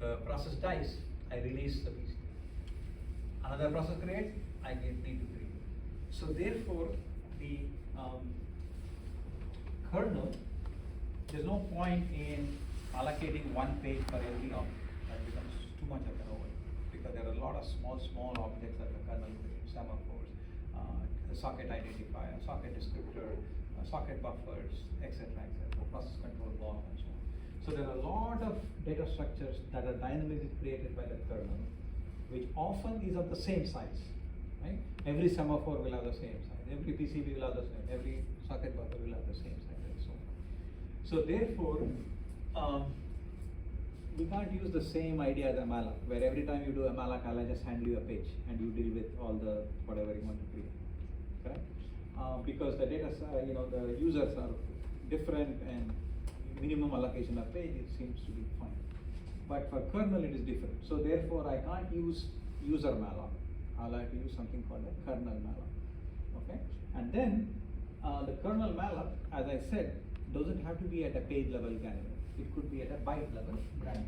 The process dies, I release the PCB. Another process creates, I need to create. So therefore, the kernel, there's no point in allocating 1 page for every object. That becomes too much of an overhead, because there are a lot of small objects that the kernel creates, semaphores, the socket identifier, socket descriptor, socket buffers, etc., process control block, and so on. So there are a lot of data structures that are dynamically created by the kernel, which often is of the same size. Right? Every semaphore will have the same size. Every PCB will have the same. Every socket buffer will have the same size, and so on. So therefore, we can't use the same idea as a malloc, where every time you do a malloc, I'll just hand you a page and you deal with all the whatever you want to create. Correct? Because the data, the users are different, and minimum allocation of page, it seems to be fine. But for kernel, it is different. So therefore, I can't use user malloc. I'll have to use something called a kernel malloc. Okay? And then the kernel malloc, as I said, doesn't have to be at a page level granular. It could be at a byte level granular.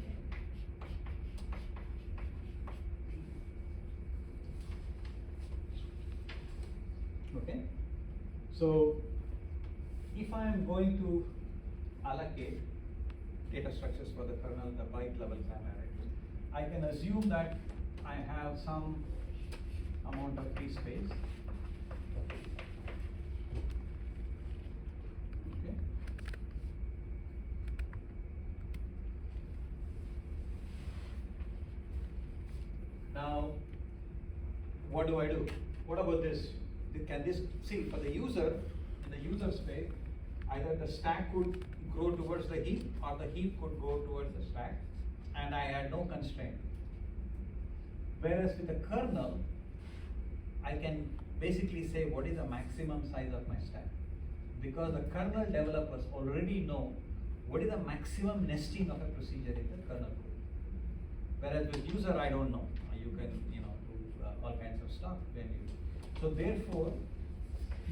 Okay? So if I am going to allocate data structures for the kernel, the byte level granular, I can assume that I have some amount of free space. Okay. Now, what do I do? What about this? Can this, see, for the user, in the user space, either the stack could grow towards the heap, or the heap could go towards the stack, and I had no constraint. Whereas with the kernel, I can basically say what is the maximum size of my stack, because the kernel developers already know what is the maximum nesting of a procedure in the kernel code. Whereas with user, I don't know. You can do all kinds of stuff when you. So therefore,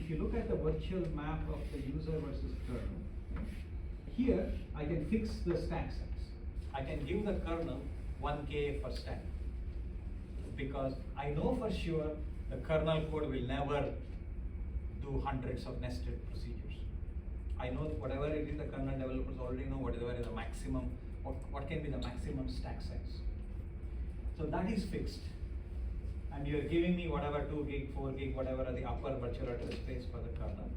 if you look at the virtual map of the user versus kernel, here I can fix the stack size. I can give the kernel 1K for stack. because I know for sure the kernel code will never do hundreds of nested procedures. I know whatever it is, the kernel developers already know whatever is the maximum, what can be the maximum stack size. So that is fixed. And you are giving me whatever 2 gig, 4 gig, whatever are the upper virtual address space for the kernel.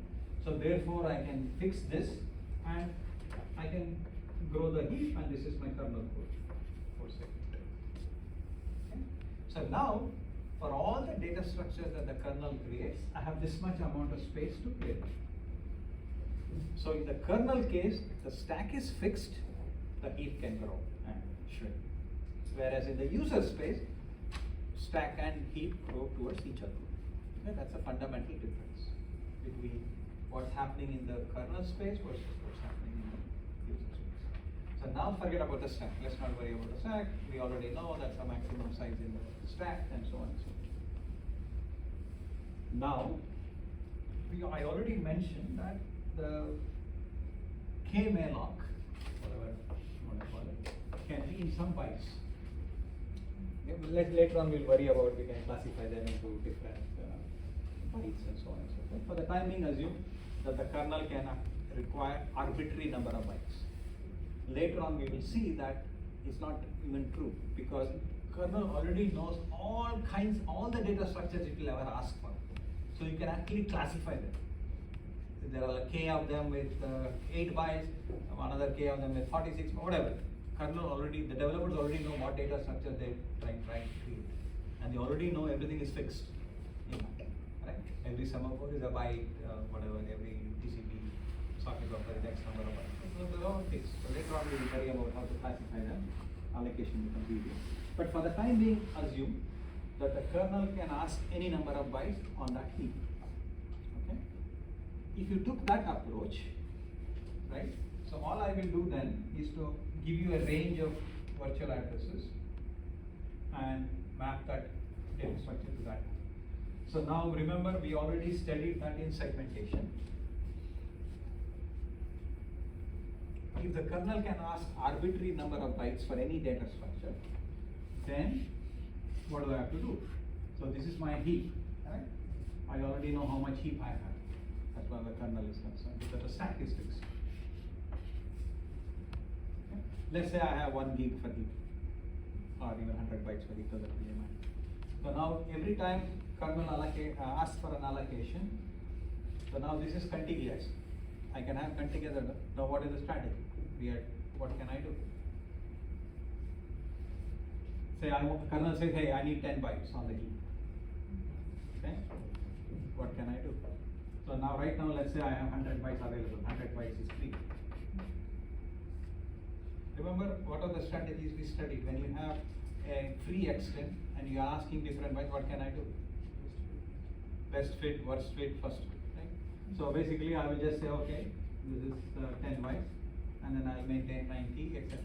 So therefore I can fix this and I can grow the heap, and this is my kernel code for segment. Okay? So now for all the data structures that the kernel creates, I have this much amount of space to play with. So in the kernel case, the stack is fixed, the heap can grow and shrink. Whereas in the user space, stack and heap grow towards each other. Okay? That's a fundamental difference between what's happening in the kernel space versus what's happening in the user space. So now forget about the stack. Let's not worry about the stack. We already know that's the maximum size in the stack and so on and so forth. Now, I already mentioned that the kmalloc, whatever you want to call it, can be in some bytes. Okay, later on we'll worry about, we can classify them into different bytes and so on and so forth. For the time being, assume that the kernel can require arbitrary number of bytes. Later on we will see that it's not even true, because kernel already knows all the data structures it will ever ask for. So you can actually classify them. There are a k of them with 8 bytes, another k of them with 46, whatever. Kernel already, the developers already know what data structure they're trying to create. And they already know everything is fixed. Right? Every semaphore is a byte, whatever, every TCP socket buffer is X number of bytes. So they're all fixed. So later on we will worry about how to classify them. Allocation becomes easier. But for the time being, assume that the kernel can ask any number of bytes on that heap. Okay? If you took that approach, right? So all I will do then is to give you a range of virtual addresses and map that data structure to that. So now remember, we already studied that in segmentation. If the kernel can ask arbitrary number of bytes for any data structure, then what do I have to do? So this is my heap, right? I already know how much heap I have. That's why the kernel is concerned, because the stack is fixed. Okay? Let's say I have 1 gig for heap, or even 100 bytes for heap, doesn't really matter. So now every time kernel asks for an allocation, so now this is contiguous. I can have contiguous. Now what is the strategy? What can I do? Say kernel says, hey, I need 10 bytes on the heap. Okay? What can I do? So now right now let's say I have 100 bytes available. 100 bytes is free. Remember what are the strategies we studied? When you have a free extent and you are asking different bytes, what can I do? Best fit, worst fit, first fit. Right? So basically I will just say, okay, this is 10 bytes, and then I'll maintain 90, etc.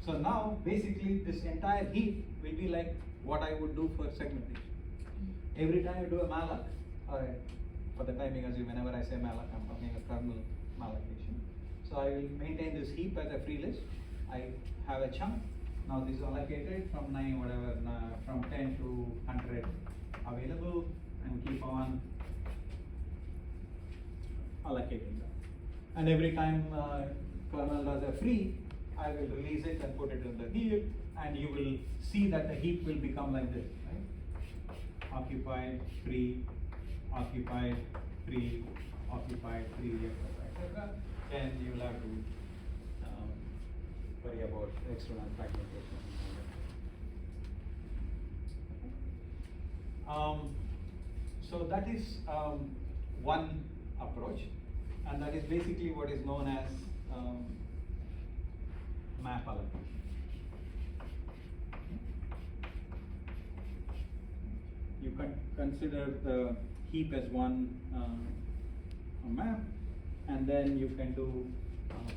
So now basically this entire heap will be like what I would do for segmentation. Every time you do a malloc, or for the timing, assume whenever I say malloc, I'm talking a kernel mallocation. So I will maintain this heap as a free list. I have a chunk. Now this is allocated from 9, whatever, from 10 to 100 available, and keep on allocating that. And every time kernel does a free, I will release it and put it in the heap, and you will see that the heap will become like this, right? Occupied, free, occupied, free, occupied, free, etc. Then you will have to worry about external fragmentation. So that is one approach, and that is basically what is known as map allocation. You can consider the heap as one a map, and then you can do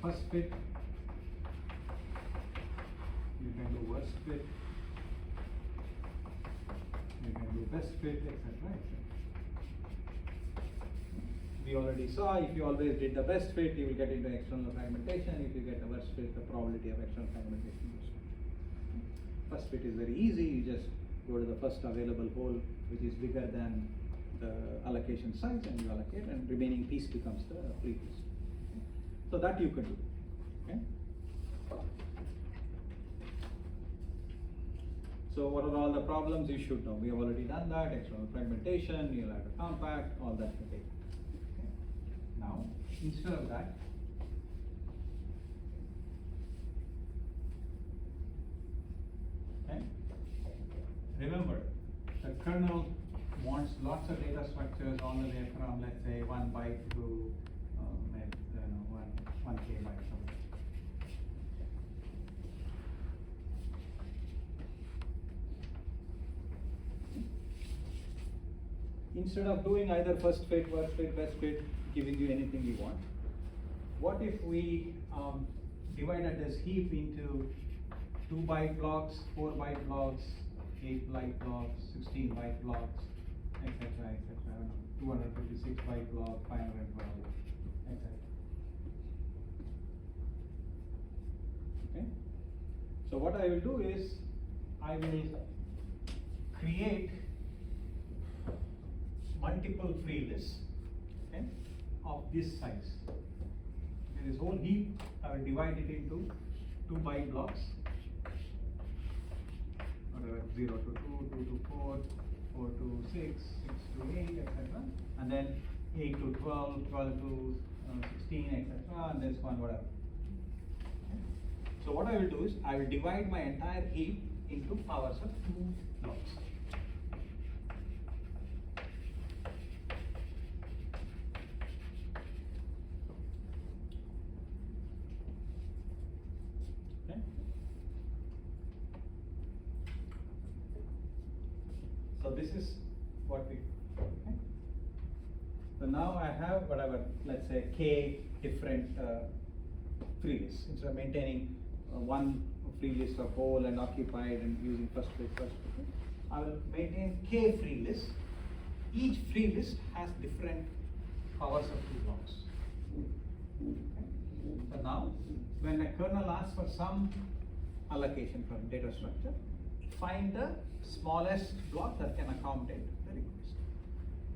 first fit, you can do worst fit, you can do best fit, etc. We already saw, if you always did the best fit, you will get into external fragmentation. If you get the worst fit, the probability of external fragmentation goes down. First fit is very easy, you just go to the first available hole which is bigger than the allocation size and you allocate, and remaining piece becomes the free piece. Okay? So that you can do. Okay? So what are all the problems you should know? We have already done that, external fragmentation, unilateral compact, all that you take. Okay? Now, instead of that, okay, remember, the kernel wants lots of data structures all the way from, let's say, 1 byte to one KB. Instead of doing either first fit, worst fit, best fit, giving you anything you want, what if we divided this heap into 2 byte blocks, 4 byte blocks, 8 byte blocks, 16 byte blocks, etc., etc. 256 byte block, 512, etc. Okay. So what I will do is I will create multiple free lists, okay, of this size. Okay, this whole heap I will divide it into 2 byte blocks. Whatever, 0 to 2, 2 to 4, 4 to 6, 6 to 8, etc. And then 8 to 12, 12 to 16, etc. And this one, whatever. Okay. So what I will do is I will divide my entire heap into powers of 2 blocks. Okay. So this is what we, okay. So now I have whatever, let's say k different free lists. Instead of maintaining one free list of whole and occupied and using first fit, I will maintain k free lists. Each free list has different powers of 2 blocks. Okay. So now, when a kernel asks for some allocation from data structure, find the smallest block that can accommodate the request.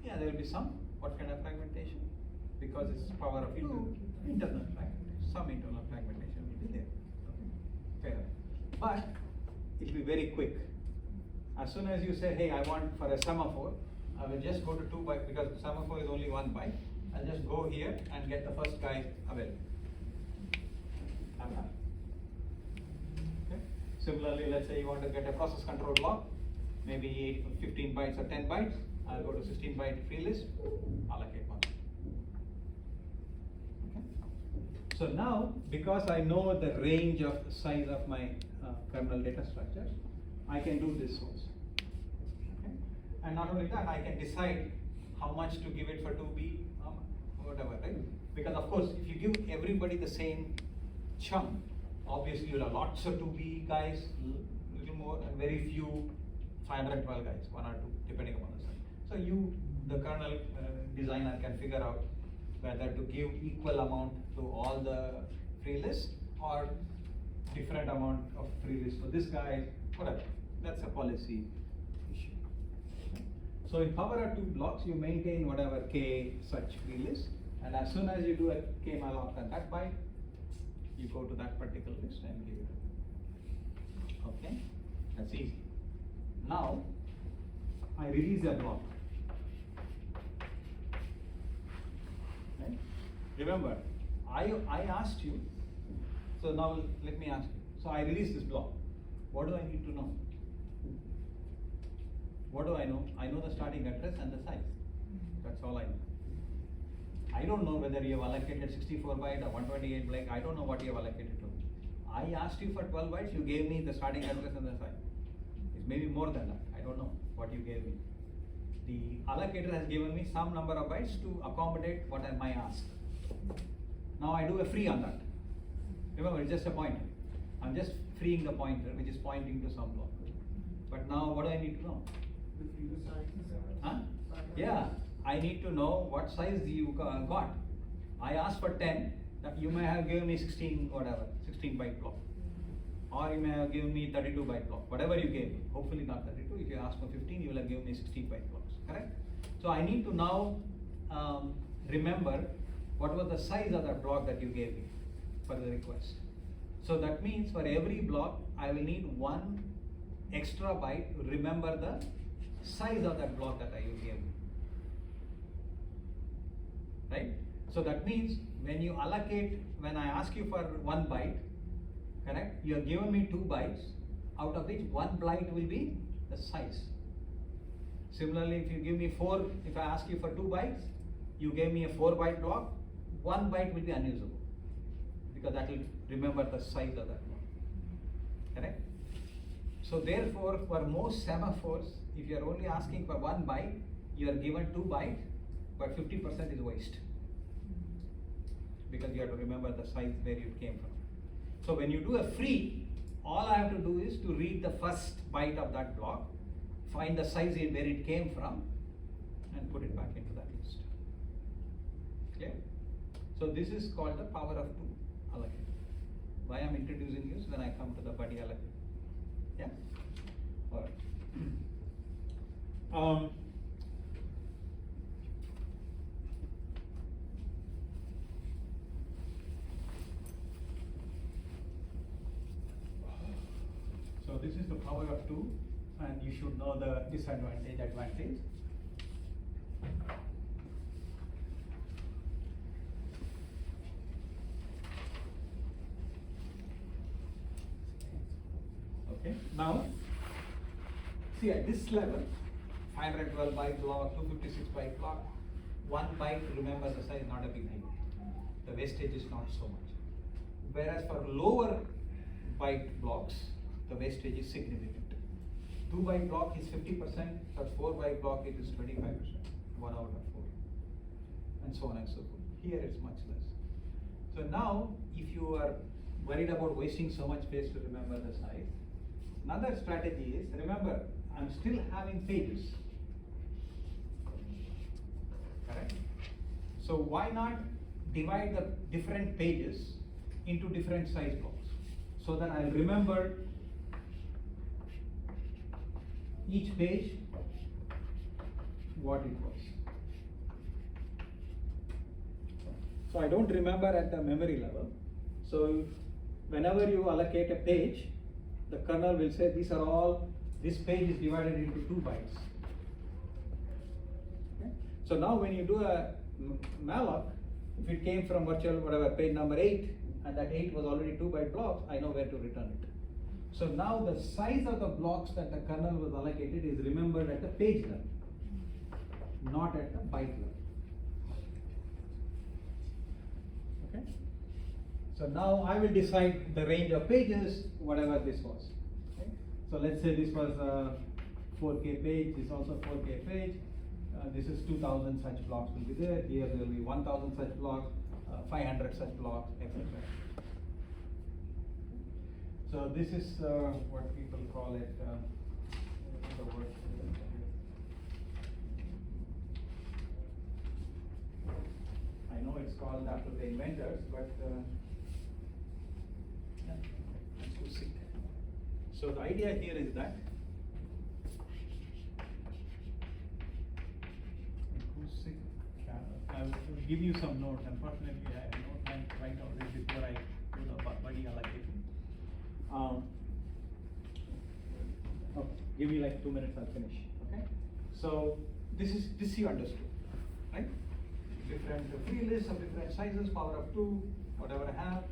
Yeah, there will be some. What kind of fragmentation? Because it's power of internal fragmentation. Some internal fragmentation will be there. Okay. Fair enough. But it will be very quick. As soon as you say, hey, I want for a semaphore, I will just go to 2 byte, because semaphore is only 1 byte. I'll just go here and get the first guy available. I'm done. Okay. Similarly, let's say you want to get a process control block, maybe 15 bytes or 10 bytes. I'll go to 16 byte free list, allocate one. Okay. So now, because I know the range of size of my kernel data structures, I can do this also. Okay. And not only that, I can decide how much to give it for 2B, whatever, right? Because of course, if you give everybody the same chunk, obviously you'll have lots of 2B guys, little more, and very few 512 guys, 1 or 2, depending upon the size. So you, the kernel designer, can figure out whether to give equal amount to all the free lists or different amount of free lists for this guy, whatever. That's a policy issue. Okay. So in power 2 blocks, you maintain whatever k such free list, and as soon as you do a k malloc on that byte, you go to that particular list and give it. Okay, that's easy. Now I release a block. Right? Remember, I asked you. So now let me ask you. So I release this block. What do I need to know? What do I know? I know the starting address and the size. That's all I know. I don't know whether you have allocated 64 byte or 128 byte. I don't know what you have allocated to. I asked you for 12 bytes. You gave me the starting address and the size. It's maybe more than that. I don't know what you gave me. The allocator has given me some number of bytes to accommodate what I might ask. Now I do a free on that. Remember, it's just a pointer. I'm just freeing the pointer, which is pointing to some block. But now what do I need to know? Huh? Yeah, I need to know what size you got. I asked for 10, that you may have given me 16, whatever, 16 byte block. or you may have given me 32 byte block, whatever you gave me, hopefully not 32, if you ask for 15, you will have given me 16 byte blocks, correct? So I need to now remember what was the size of that block that you gave me for the request. So that means for every block, I will need one extra byte to remember the size of that block that you gave me, right? So that means when you allocate, when I ask you for 1 byte, correct, you have given me 2 bytes, out of which 1 byte will be the size. Similarly, if you give me 4, if I ask you for 2 bytes, you gave me a 4 byte block, 1 byte will be unusable, because that will remember the size of that block, correct? So therefore, for most semaphores, if you are only asking for 1 byte, you are given 2 bytes, but 50% is waste, because you have to remember the size where it came from. So when you do a free, all I have to do is to read the first byte of that block, find the size where it came from, and put it back into that list. Clear? So this is called the power of 2 allocate. Why I'm introducing this when I come to the buddy allocate. Yeah? All right. So this is the power of 2, and you should know the disadvantage, advantage. Okay, now see at this level, 512 byte block, 256 byte block, 1 byte to remember the size, not a big deal. The wastage is not so much. Whereas for lower byte blocks, the wastage is significant. 2 byte block is 50%, for 4 byte block it is 25%, 1 out of 4, and so on and so forth. Here it's much less. So now, if you are worried about wasting so much space to remember the size, another strategy is, remember, I'm still having pages, correct? So why not divide the different pages into different size blocks, so that I'll remember each page what it was. So I don't remember at the memory level. So whenever you allocate a page, the kernel will say these are all, this page is divided into 2 bytes. Okay? So now when you do a malloc, if it came from virtual whatever page number 8, and that 8 was already 2 byte blocks, I know where to return it. So now the size of the blocks that the kernel was allocated is remembered at the page level, not at the byte level. Okay? So now I will decide the range of pages, whatever this was. Okay? So let's say this was a 4K page, this is also a 4K page. This is 2000 such blocks will be there. Here there will be 1000 such blocks, 500 such blocks, etc. So this is what people call it, the word. I know it's called after the inventors, but yeah, acoustic. So the idea here is that acoustic. I will give you some notes. Unfortunately, I have no time to write all this before I do the buddy allocation. Okay, give me like 2 minutes, I'll finish. Okay, so this you understood, right? Different free lists of different sizes, power of 2, whatever I have,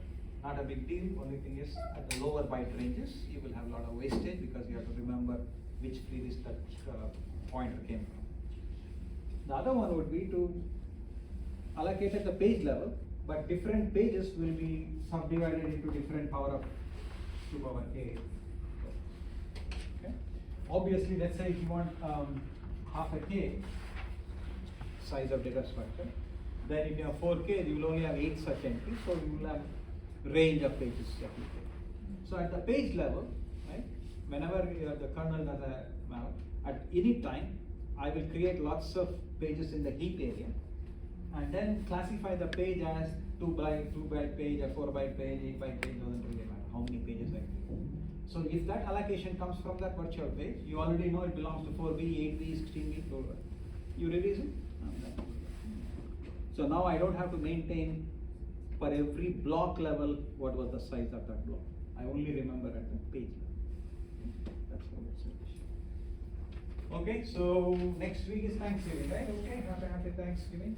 not a big deal. Only thing is at the lower byte ranges, you will have a lot of wastage because you have to remember which free list that pointer came from. The other one would be to allocate at the page level, but different pages will be subdivided into different power of 2 power k. Okay. Obviously, let's say if you want half a k size of data structure, then if you have 4K, you will only have 8 such entries, so you will have range of pages that you take. So at the page level, right, whenever the kernel does a malloc, at any time, I will create lots of pages in the heap area, and then classify the page as 2 byte page, a 4 byte page, 8 byte page, doesn't really matter how many pages I create. So if that allocation comes from that virtual page, you already know it belongs to 4B, 8B, 16B, so you release it. and that will work. So now I don't have to maintain for every block level what was the size of that block. I only remember at the page level. That's how it's finished. Okay, so next week is Thanksgiving, right? Okay, happy Thanksgiving.